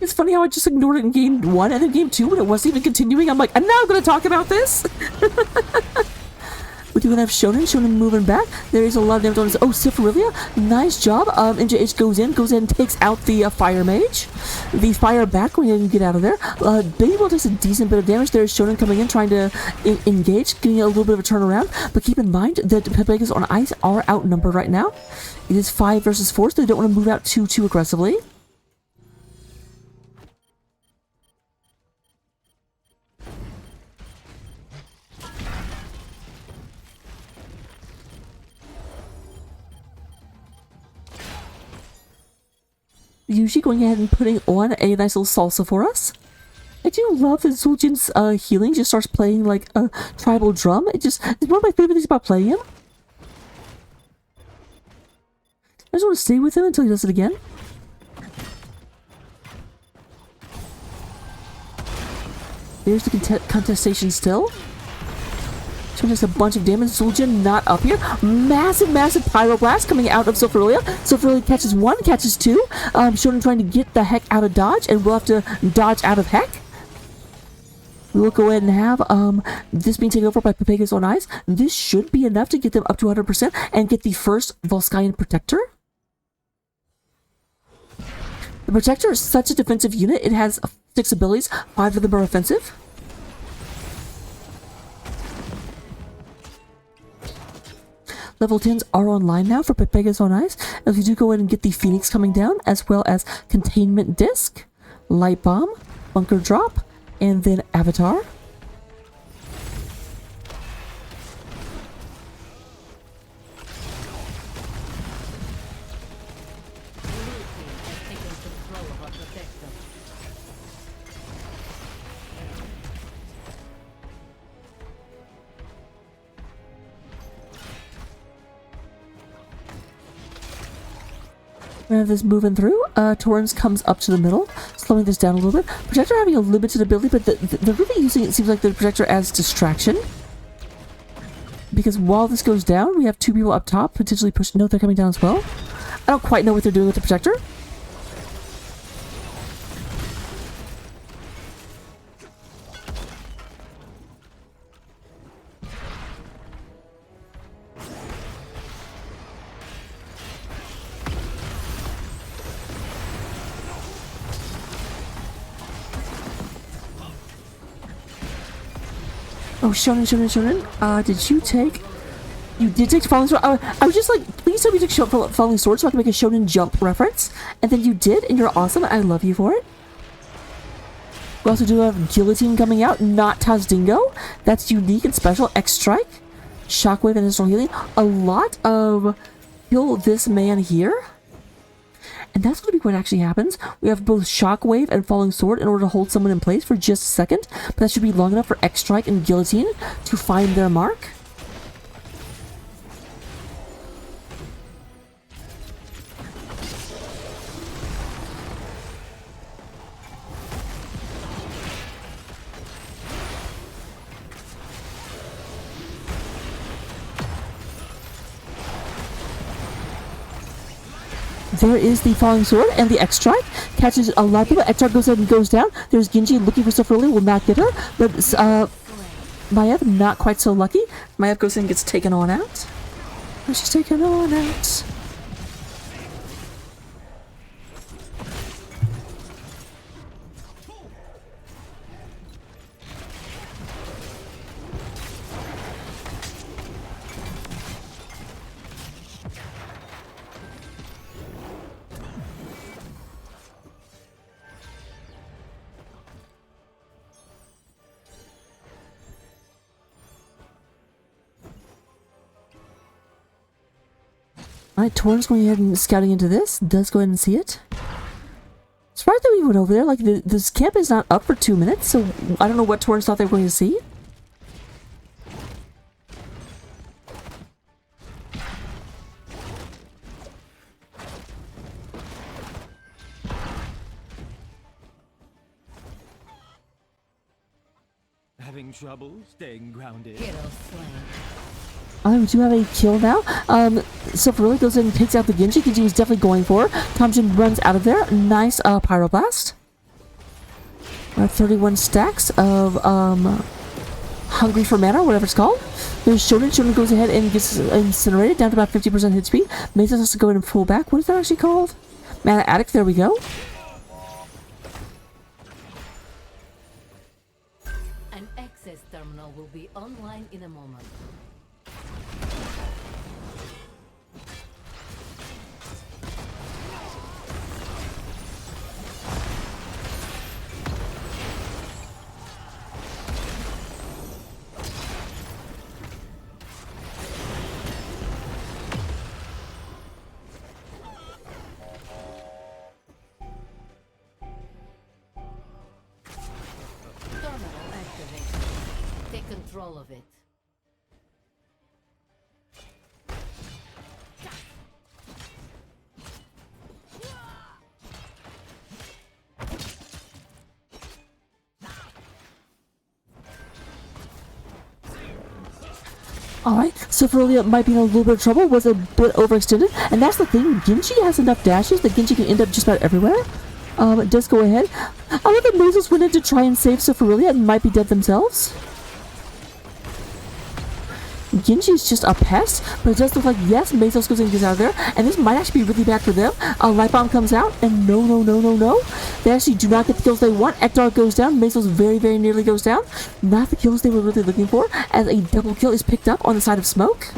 It's funny how I just ignored it in game 1 and then game 2 when it wasn't even continuing. I'm like, I'm now going to talk about this. We do have Shonen. Shonen moving back. There is a lot of damage on his. Oh, Syphilia. Nice job. MJH goes in and takes out the Fire Mage. The Fire Bat going in and get out of there. Baby Will takes a decent bit of damage. There is Shonen coming in, trying to engage, getting a little bit of a turnaround. But keep in mind that Pepegas on ice are outnumbered right now. It is 5 versus 4, so they don't want to move out too aggressively. Usually going ahead and putting on a nice little salsa for us. I do love that Soul Jin's healing just starts playing like a tribal drum. It's one of my favorite things about playing him. I just want to stay with him until he does it again. There's the contestation still. Just a bunch of damage. Soul Jin not up here. Massive Pyroblast coming out of Syphilia. Syphilia catches 1, catches 2. Shonen trying to get the heck out of dodge, and we'll have to dodge out of heck. We will go ahead and have this being taken over by Pepegas on ice. This should be enough to get them up to 100% and get the first Volskyan Protector. The Protector is such a defensive unit. It has 6 abilities. 5 of them are offensive. Level 10s are online now for Pepegas on Ice, as we do go ahead and get the Phoenix coming down, as well as Containment Disc, Light Bomb, Bunker Drop, and then Avatar. We have this moving through. Torrens comes up to the middle, slowing this down a little bit. Projector having a limited ability, but they're really using it, seems like, the projector as distraction. Because while this goes down, we have two people up top potentially push. No, they're coming down as well. I don't quite know what they're doing with the projector. Oh, Shonen, did you take... You did take Falling Sword? I was just like, please tell me you took Falling Sword so I can make a Shonen Jump reference. And then you did, and you're awesome. I love you for it. We also do have Guillotine coming out, not Tazdingo. That's unique and special. X-Strike, Shockwave, and Additional Healing. A lot of kill this man here. And that's going to be what actually happens. We have both Shockwave and Falling Sword in order to hold someone in place for just a second. But that should be long enough for X-Strike and Guillotine to find their mark. There is the Falling Sword and the X-Strike. Catches a lot of people. X-Strike goes ahead and goes down. There's Genji looking for stuff early. Will not get her. But Maiev, not quite so lucky. Maiev goes in and gets taken on out. Oh, she's taken on out. Alright, Torrens going ahead and scouting into this. Does go ahead and see it. Surprised that we went over there. Like, this camp is not up for 2 minutes, so I don't know what Torrens thought they were going to see. Having trouble staying grounded? Hero slain. We do have a kill now. So really goes in and takes out the Genji. Genji was definitely going for her. Tomjin runs out of there. Nice Pyroblast. 31 stacks of Hungry for Mana, whatever it's called. There's Shonen. Shonen goes ahead and gets incinerated down to about 50% hit speed. Mesos has to go in and pull back. What is that actually called? Mana Addict. There we go. An access terminal will be online in a moment. Control of it. Alright, so Ferolia might be in a little bit of trouble, was a bit overextended, and that's the thing, Genji has enough dashes that Genji can end up just about everywhere. It does go ahead. I love that Mesos went in to try and save Sephirolia and might be dead themselves. Genji is just a pest, but it does look like, yes, Mesos goes in and gets out of there, and this might actually be really bad for them. Light Bomb comes out, and no. They actually do not get the kills they want. Ekdar goes down, Mesos very nearly goes down. Not the kills they were really looking for, as a double kill is picked up on the side of Smoke.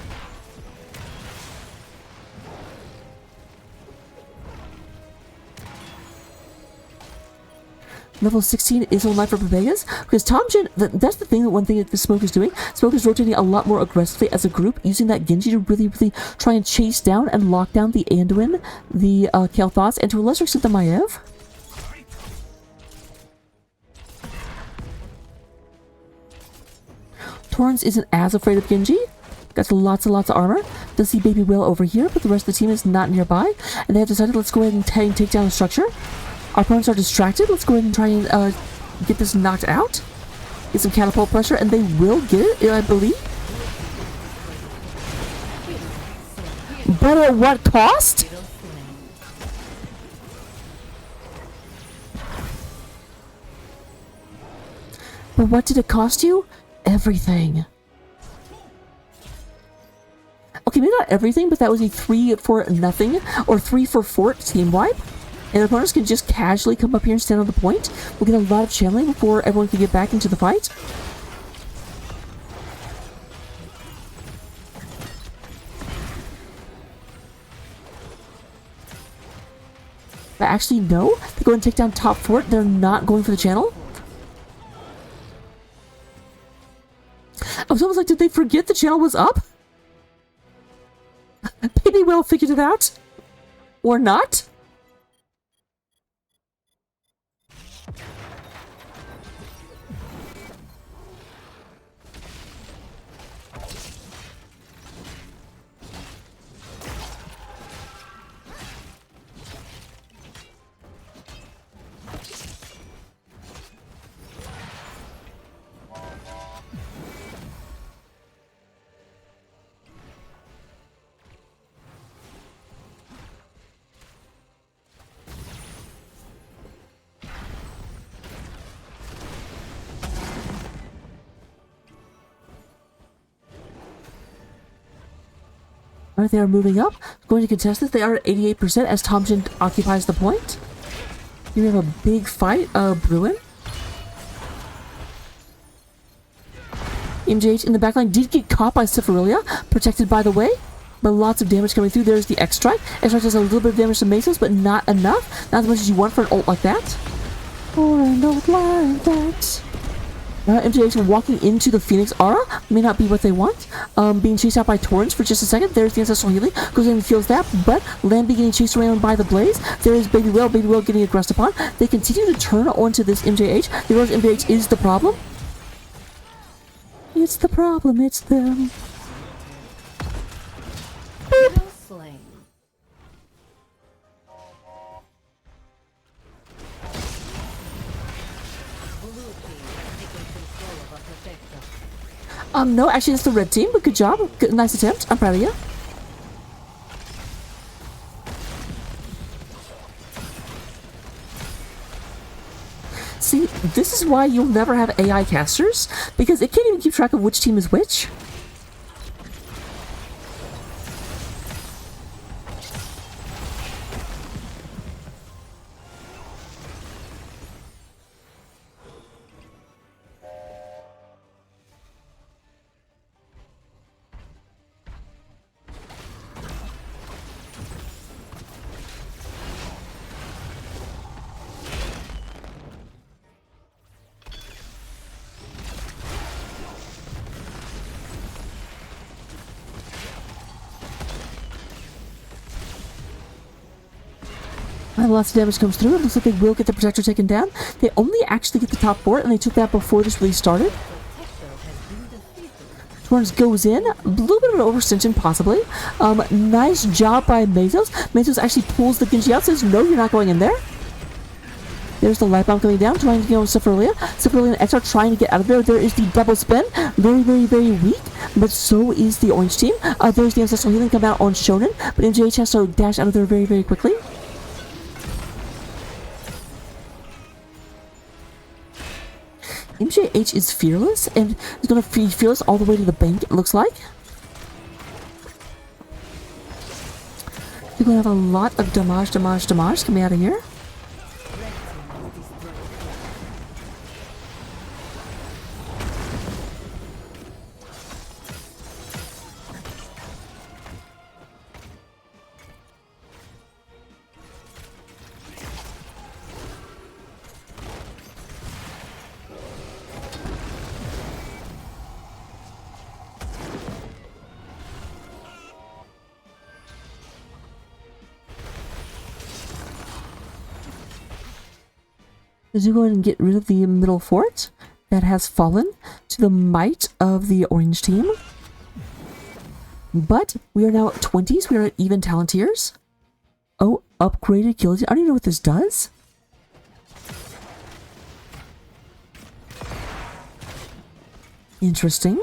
Level 16 is online for Pepegas. Because Tom Jin, that's the thing, one thing that the Smoke is doing. Smoke is rotating a lot more aggressively as a group, using that Genji to really, really try and chase down and lock down the Anduin, the Kael'thas, and to a lesser extent the Maiev. Torrens isn't as afraid of Genji. Got lots and lots of armor. Does see Baby Whale over here, but the rest of the team is not nearby. And they have decided, let's go ahead and take down the structure. Our opponents are distracted. Let's go ahead and try and get this knocked out. Get some catapult pressure, and they will get it, I believe. But at what cost? But what did it cost you? Everything. Okay, maybe not everything, but that was a 3-for-0 or 3-for-4 team wipe. And opponents can just casually come up here and stand on the point. We'll get a lot of channeling before everyone can get back into the fight. But actually, no. They go and take down top fort. They're not going for the channel. I was almost like, did they forget the channel was up? Baby Will figured it out. Or not? Alright, they are moving up. Going to contest this. They are at 88% as Thompson occupies the point. Here we have a big fight brewing. MJH in the backline did get caught by Sephiroth, protected by the way, but lots of damage coming through. There's the X-Strike. X-Strike does a little bit of damage to Mesos, but not enough. Not as much as you want for an ult like that. For an ult like that. MJH walking into the Phoenix Aura may not be what they want. Being chased out by Torrens for just a second. There's the Ancestral Healing. Goes in and feels that, but Lambie getting chased around by the Blaze. There is Baby Whale. Baby Whale getting aggressed upon. They continue to turn onto this MJH. They realize MJH is the problem. It's the problem. It's them. Hero slain. No, actually it's the red team, but good job. Good, nice attempt. I'm proud of you. See, this is why you'll never have AI casters, because it can't even keep track of which team is which. Lots of damage comes through. It looks like they will get the protector taken down. They only actually get the top fort, and they took that before this really started. Torrens goes in. A little bit of an overextension, possibly. Nice job by Mesos. Mesos actually pulls the Genji out, says, no, you're not going in there. There's the light bomb coming down, trying to get on Sephiroth. Sephiroth and X are trying to get out of there. There is the double spin. Very, very, very weak. But so is the orange team. There's the Ancestral Healing come out on Shonen, but MJH has to dash out of there very, very quickly. MJH is fearless, and is going to be fearless all the way to the bank, it looks like. You're going to have a lot of damage coming out of here. As we go ahead and get rid of the middle fort that has fallen to the might of the orange team. But we are now at 20s. We are at even talent tiers. Oh, upgraded guillotine. I don't even know what this does. Interesting.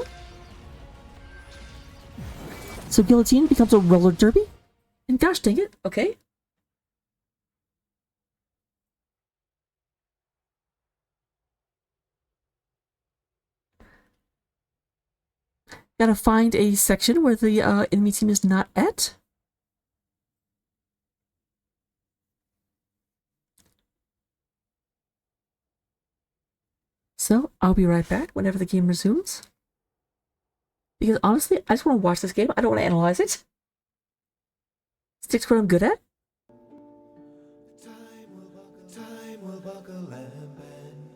So guillotine becomes a roller derby. And gosh dang it, okay. Gotta find a section where the enemy team is not at. So, I'll be right back whenever the game resumes. Because honestly, I just want to watch this game. I don't want to analyze it. Stick to what I'm good at. Time will buckle and bend.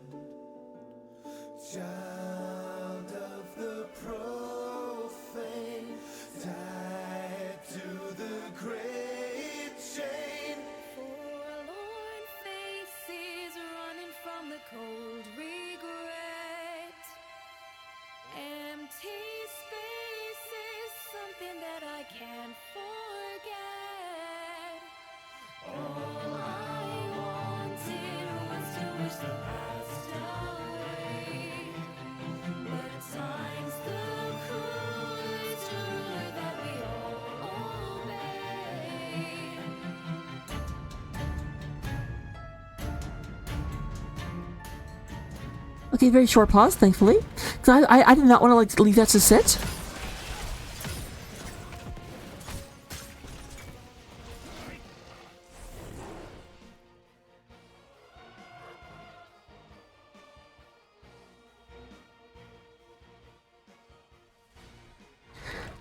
Child of the profane, tied to the great chain. Forlorn faces running from the cold regret. Empty spaces, something that I can't forget. All I wanted was to wish the past away. But at times the cruelest ruler that we all obey. Okay, very short pause, thankfully. Because I did not want to like leave that to sit.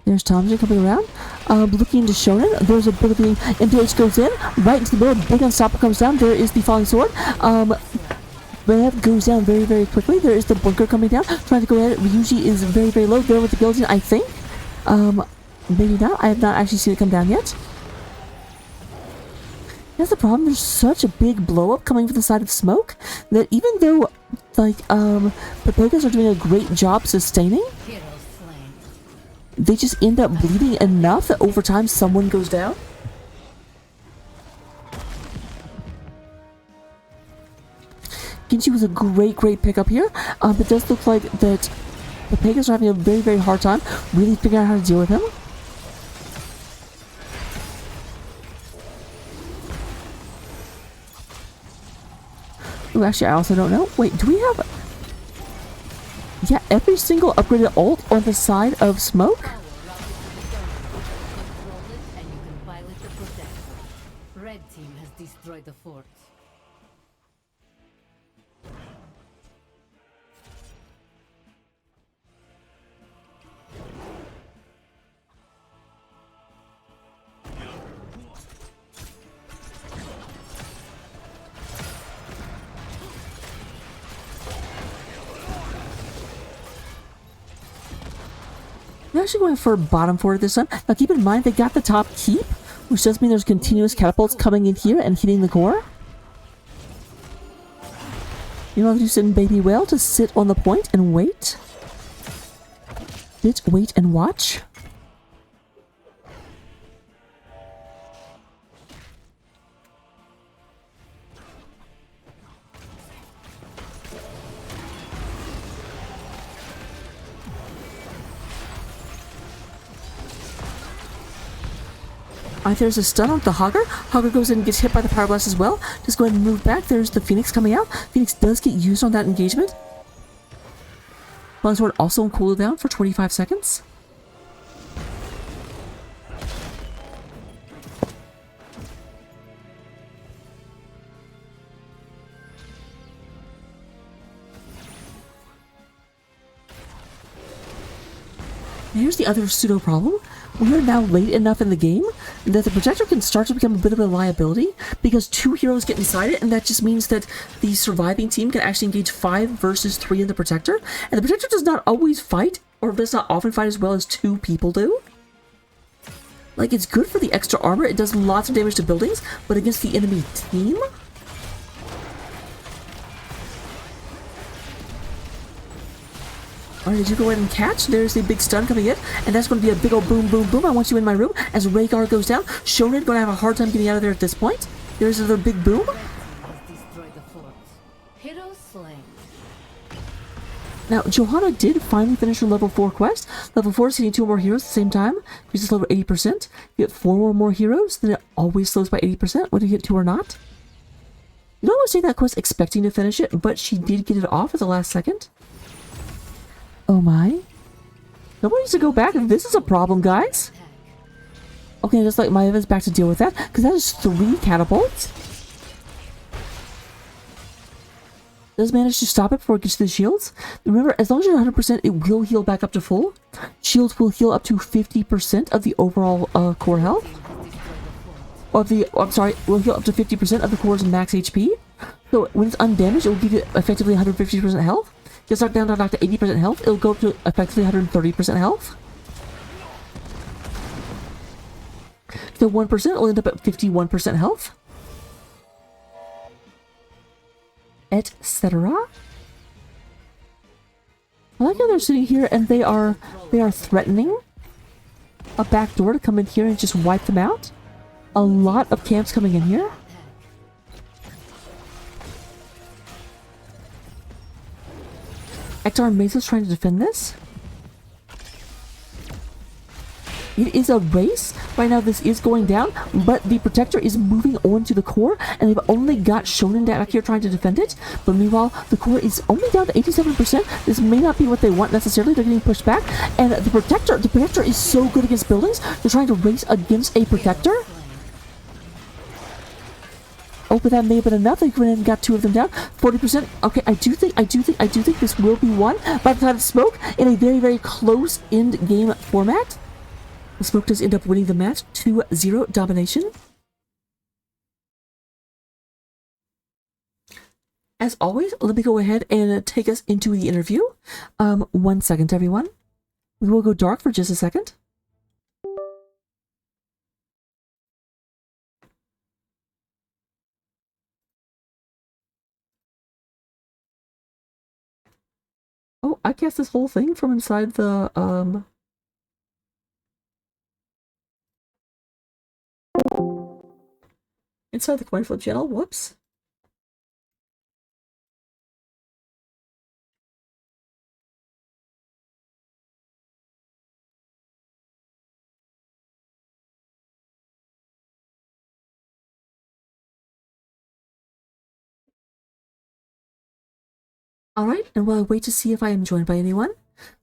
There's Thompson coming around, looking into Shonen. There's a bit of the MPH goes in, right into the middle. Big Unstopper comes down. There is the falling sword. Rev goes down very, very quickly. There is the bunker coming down, trying to go at it. Ryuji is very, very low there with the guillotine, I think. Maybe not. I have not actually seen it come down yet. That's the problem. There's such a big blow up coming from the side of smoke that even though, like, Pepegas are doing a great job sustaining, Hero slain. they just end up bleeding enough that over time someone goes down. Genji was a great pickup here. It does look like that the Pepegas are having a very, very hard time really figuring out how to deal with him. Ooh, actually, I also don't know. Wait, do we have... Yeah, every single upgraded ult on the side of smoke? Power up to the control it and you can pilot the protector. Red team has destroyed the fort. They're actually going for bottom fort this time. Now keep in mind they got the top keep, which does mean there's continuous catapults coming in here and hitting the core. You know, you send Baby Whale to sit on the point and wait. Sit, wait, and watch. There's a stun on the Hogger. Hogger goes in and gets hit by the Power Blast as well. Just go ahead and move back. There's the Phoenix coming out. Phoenix does get used on that engagement. Falling Sword also on cooldown for 25 seconds. Here's the other pseudo problem. We are now late enough in the game that the Protector can start to become a bit of a liability because 2 heroes get inside it, and that just means that the surviving team can actually engage 5 versus 3 in the Protector, and the Protector does not always fight, or does not often fight as well as 2 people do. Like, it's good for the extra armor, it does lots of damage to buildings, but against the enemy team? Alright, did you go ahead and catch? There's the big stun coming in, and that's going to be a big old boom, boom, boom. I want you in my room as Rhaegar goes down. Shonen going to have a hard time getting out of there at this point. There's another big boom. Red team has destroyed the fort. Hero slain. Now, Johanna did finally finish her level 4 quest. Level 4 is hitting 2 more heroes at the same time. Increases level 80%. You get 4 or more heroes, then it always slows by 80%, whether you get 2 or not. You don't always take that quest expecting to finish it, but she did get it off at the last second. Oh my. Nobody needs to go back. This is a problem, guys. Okay, just like my Evan's back to deal with that, because that is 3 catapults. Does manage to stop it before it gets to the shields. Remember, as long as you're 100%, it will heal back up to full. Shields will heal up to 50% of the overall core health. Of the, I'm sorry, will heal up to 50% of the core's max HP. So when it's undamaged, it will give you effectively 150% health. You'll start down to 80% health. It'll go up to effectively 130% health. So 1% will end up at 51% health. Etc. I like how they're sitting here and they are threatening a back door to come in here and just wipe them out. A lot of camps coming in here. Ektar Mesa's trying to defend this. It is a race. Right now this is going down, but the Protector is moving on to the core, and they've only got Shonen back here trying to defend it. But meanwhile, the core is only down to 87%. This may not be what they want necessarily. They're getting pushed back. And the Protector is so good against buildings. They're trying to race against a Protector. Oh, but that may have been enough. They went in and got 2 of them down. 40%. Okay, I do think this will be won by the time of smoke in a very, very close end game format. The smoke does end up winning the match 2-0 domination. As always, let me go ahead and take us into the interview. 1 second, everyone. We will go dark for just a second. Oh, I cast this whole thing from inside the, inside the coin flip channel. Whoops. Alright, and while I wait to see if I am joined by anyone,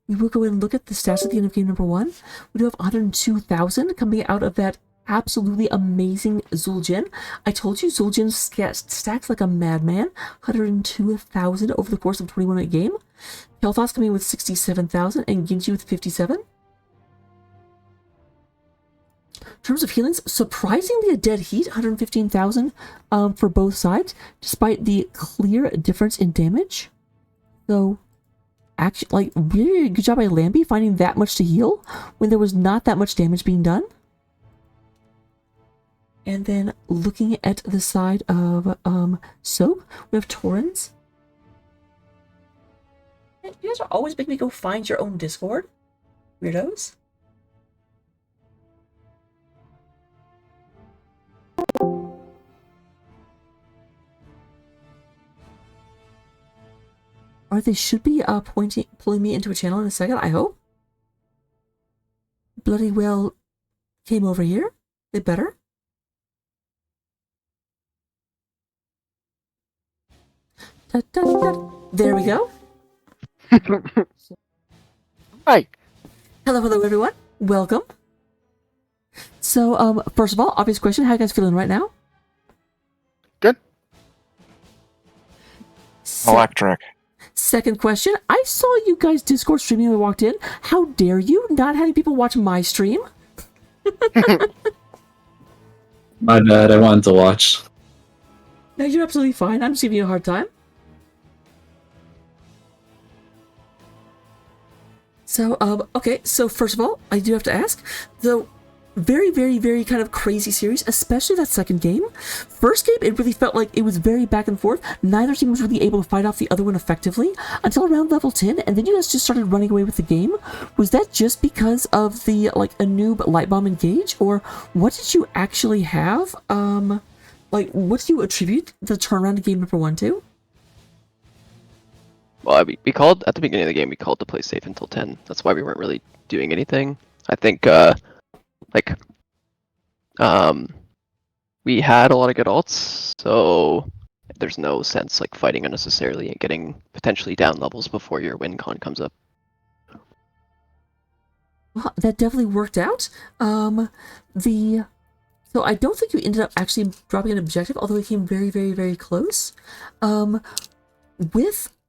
we will go and look at the stats at the end of game number 1. We do have 102,000 coming out of that absolutely amazing Zul'jin. I told you Zul'jin stacks like a madman. 102,000 over the course of a 21-minute game. Kel'Thas coming in with 67,000 and Genji with 57. In terms of healings, surprisingly a dead heat, 115,000 for both sides, despite the clear difference in damage. So, actually, like, really good job by Lambie finding that much to heal when there was not that much damage being done. And then looking at the side of Soap, we have Torrens. You guys are always making me go find your own Discord. Weirdos. Or they should be pulling me into a channel in a second, I hope. Bloody well came over here. They better. Da, da, da. There we go. Hi. Hello everyone. Welcome. So, first of all, obvious question, how are you guys feeling right now? Good. Electric. Second question, I saw you guys Discord streaming when we walked in. How dare you not having people watch my stream? My bad, I wanted to watch. No, you're absolutely fine. I'm just giving you a hard time. So, okay, so first of all, I do have to ask, so, very, very, very kind of crazy series, especially that second game. First game, it really felt like it was very back and forth. Neither team was really able to fight off the other one effectively until around level 10, and then you guys just started running away with the game. Was that just because of the, like, a noob light bomb engage, or what did you actually have? What do you attribute the turnaround to game number 1 to? Well, we called at the beginning of the game. We called to play safe until 10. That's why we weren't really doing anything. I think we had a lot of good ults, so there's no sense like fighting unnecessarily and getting potentially down levels before your win con comes up. Well, that definitely worked out. So I don't think you ended up actually dropping an objective, although it came very, very, very close.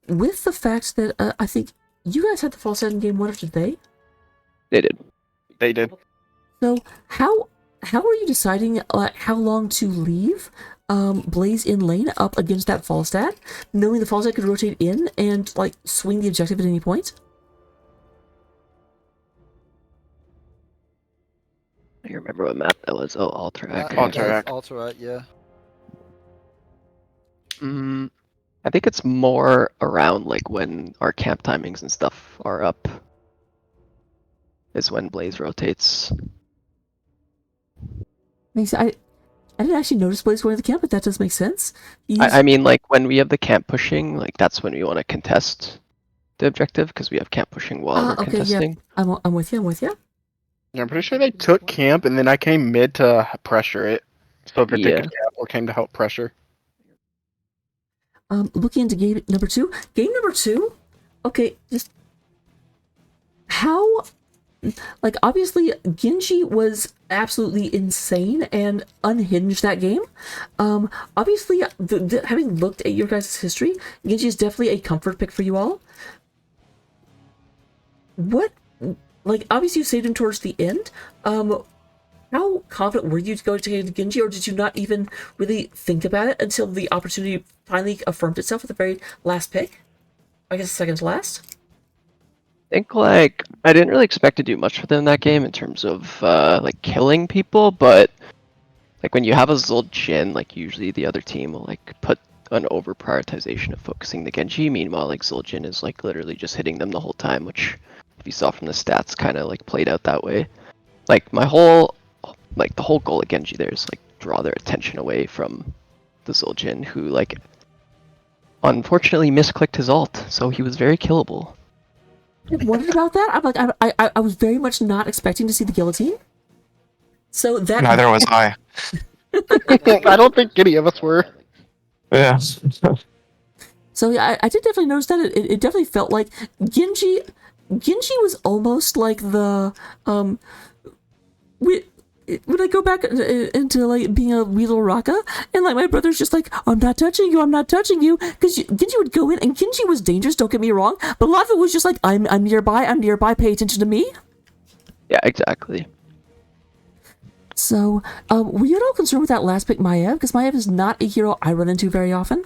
With the fact that I think you guys had the false start in game 1 after they? They did. They did. So how are you deciding how long to leave Blaze in lane up against that false stat, knowing the false stat could rotate in and like swing the objective at any point? I remember what map that was. Oh, Alterac. Alterac. Alterac, yeah. I think it's more around like when our camp timings and stuff are up is when Blaze rotates. I didn't actually notice Blaze going to the camp, but that does make sense. I mean, like when we have the camp pushing, like that's when we want to contest the objective because we have camp pushing while we're contesting. Yeah. I'm with you. Yeah, I'm pretty sure they took camp, and then I came mid to pressure it. So if they took camp or came to help pressure. Looking into game number 2. Game number 2, okay, just how, like, obviously Genji was absolutely insane and unhinged that game. Obviously, having looked at your guys' history, Genji is definitely a comfort pick for you all. What, like, obviously you saved him towards the end. How confident were you to go to Genji, or did you not even really think about it until the opportunity finally affirmed itself with the very last pick? I guess second to last? I think like I didn't really expect to do much with him in that game in terms of like killing people, but like when you have a Zul Jin, like usually the other team will like put an over prioritization of focusing the Genji. Meanwhile, like Zul Jin is like literally just hitting them the whole time, which if you saw from the stats kind of like played out that way. Like the whole goal of Genji there is like draw their attention away from the Zul Jin, who like unfortunately misclicked his ult, so he was very killable. I wondered about that. I'm like, I was very much not expecting to see the guillotine. So that Neither was I. I don't think any of us were. Yeah. So yeah, I did definitely notice that. It definitely felt like Genji was almost like the when I go back into like being a wee little Raka, and like my brother's just like, I'm not touching you, because Genji would go in, and Genji was dangerous, don't get me wrong, but a lot of it was just like, I'm nearby, pay attention to me. Yeah, exactly. So, were you at all concerned with that last pick, Maiev? Because Maiev is not a hero I run into very often.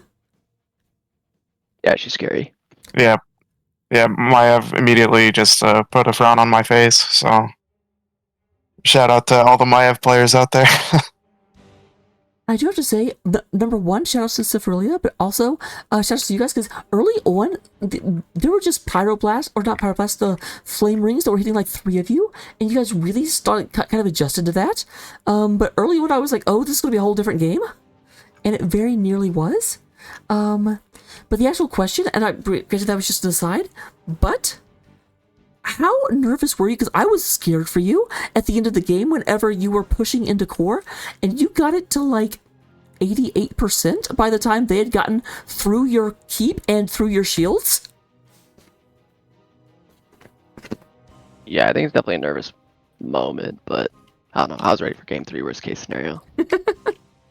Yeah, she's scary. Yeah. Yeah, Maiev immediately just put a frown on my face, so shout out to all the Maiev players out there. I do have to say, number one, shout outs to Sephirolia, but also shout outs to you guys, because early on, there were just the flame rings that were hitting like 3 of you, and you guys really started kind of adjusted to that. But early on, I was like, oh, this is going to be a whole different game, and it very nearly was. But the actual question, and I granted that was just an aside, but how nervous were you? Because I was scared for you at the end of the game whenever you were pushing into core, and you got it to like 88% by the time they had gotten through your keep and through your shields. Yeah, I think it's definitely a nervous moment, but I don't know. I was ready for game 3, worst case scenario.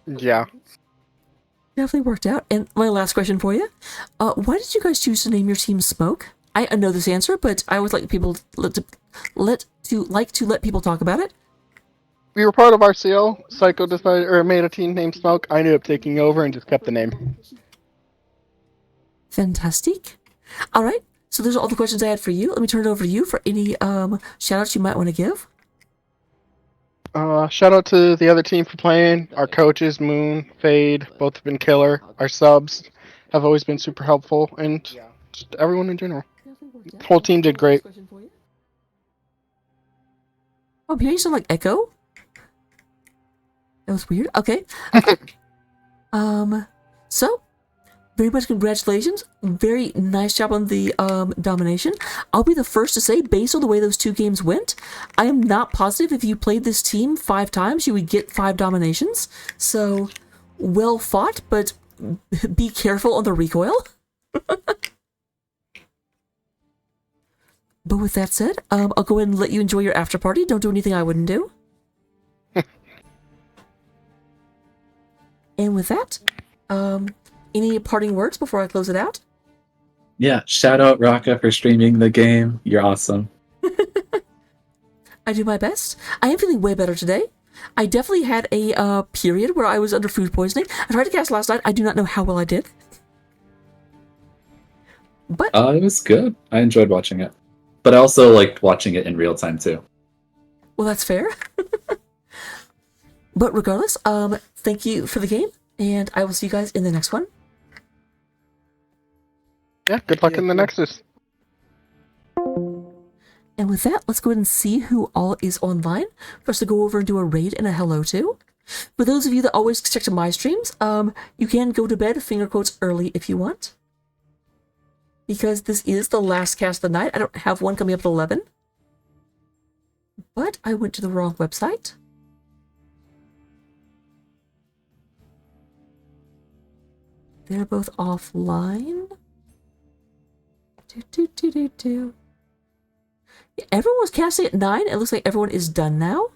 Yeah. Definitely worked out. And my last question for you. Why did you guys choose to name your team Smoke? I know this answer, but I always like people let people talk about it. We were part of RCL. Psycho decided, or made a team named Smoke. I ended up taking over and just kept the name. Fantastic. All right. So those are all the questions I had for you. Let me turn it over to you for any shout outs you might want to give. Shout out to the other team for playing. Our coaches, Moon, Fade, both have been killer. Our subs have always been super helpful, and just everyone in general. Whole team did great. Oh, here you sound like Echo? That was weird. Okay. So, very much congratulations. Very nice job on the domination. I'll be the first to say, based on the way those two games went, I am not positive if you played this team 5 times, you would get 5 dominations. So, well fought, but be careful on the recoil. But with that said, I'll go ahead and let you enjoy your after party. Don't do anything I wouldn't do. And with that, any parting words before I close it out? Yeah, shout out Raka for streaming the game. You're awesome. I do my best. I am feeling way better today. I definitely had a period where I was under food poisoning. I tried to cast last night. I do not know how well I did. But It was good. I enjoyed watching it. But I also liked watching it in real time too. well, that's fair. But regardless, thank you for the game, and I will see you guys in the next one. Yeah, good luck in the Nexus. And with that, let's go ahead and see who all is online for us to go over and do a raid and a hello to. For those of you that always check to my streams, you can go to bed, finger quotes, early if you want. Because this is the last cast of the night. I don't have one coming up at 11. But I went to the wrong website. They're both offline. Yeah, everyone was casting at 9. It looks like everyone is done now.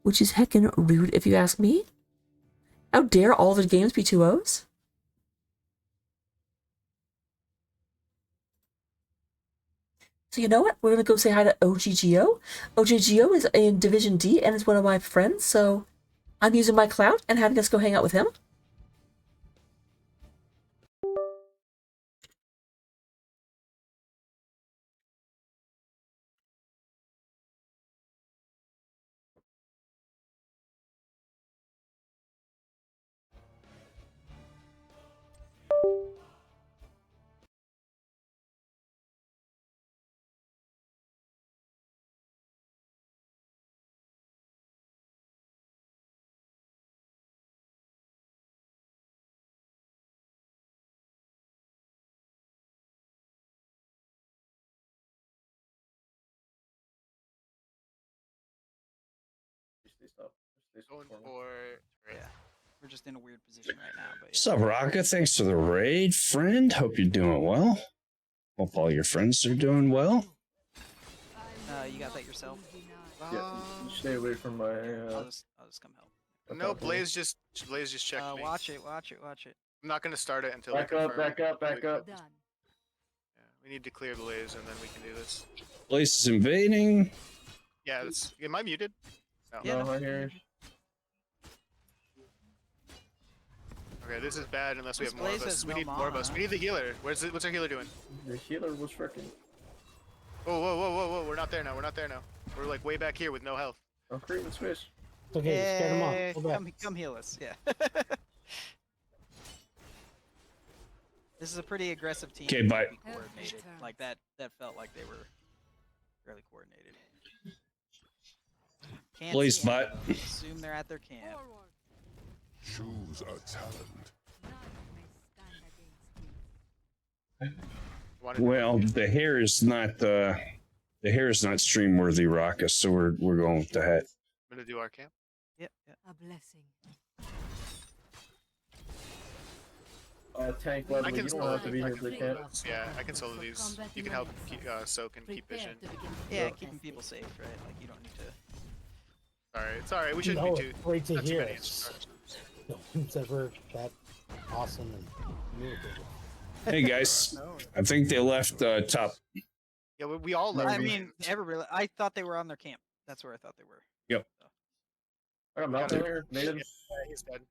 Which is heckin' rude if you ask me. How dare all the games be 2-0s? So you know what? We're going to go say hi to OGGO. OGGO is in Division D and is one of my friends, so I'm using my clout and having us go hang out with him. Going for yeah. We're just in a weird position right now. But What's up, Rocket? Thanks for the raid, friend. Hope you're doing well. Hope all your friends are doing well. You got that yourself? Yeah, you stay away from my. I'll just come help. No, Blaze just checked me. Watch it. I'm not gonna start it until back up. Yeah, we need to clear Blaze and then we can do this. Blaze is invading. Yeah, am I muted? No, I hear. Okay, this is bad unless we have more of us. We need more of us. We need the healer. What's our healer doing? The healer was freaking. Whoa! We're not there now. We're like way back here with no health. I'm creating space. Okay, scared him off. Come heal us. Yeah. This is a pretty aggressive team. Okay, bye. Coordinated. Like that felt like they were fairly coordinated. Can't Blaze see bot. anything, assume they're at their camp. Choose a talent. Well, the hair is not stream worthy, Raka, so we're going with the hat. I'm gonna do our camp. Yep. A blessing. Tank I level, can you don't solo have to be here for the camp. Yeah, I can solo these. You can help soak and keep vision. Yeah, keeping people safe, right? Like you don't need to. It's alright. We shouldn't be too. Great to not too hear. many. It's ever that awesome and communicative. Hey guys, I think they left top. Yeah, we all left. I mean, I thought they were on their camp. That's where I thought they were. Yep. I got Malcolm here. Native. Yeah, he's dead.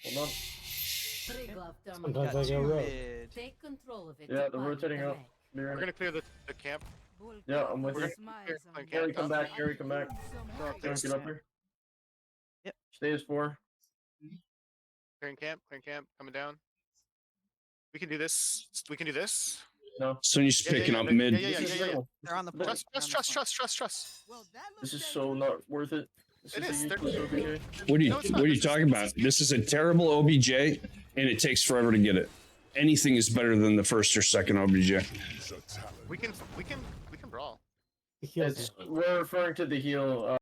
Hold on. Sometimes I go rogue. Take control of it. Yeah, they're rotating up. We're gonna clear the camp. Yeah, I'm with you. Gary, come back. Gary, come back. Gary, get up here. Yep. Stay as 4. Clearing camp, coming down. We can do this. We can do this. No. Sony's picking up mid. Yeah. They're on the point. Trust. This is so not worth it. It is. What What are you talking about? This is a terrible OBJ, and it takes forever to get it. Anything is better than the first or second OBJ. We can brawl. We're referring to the heal.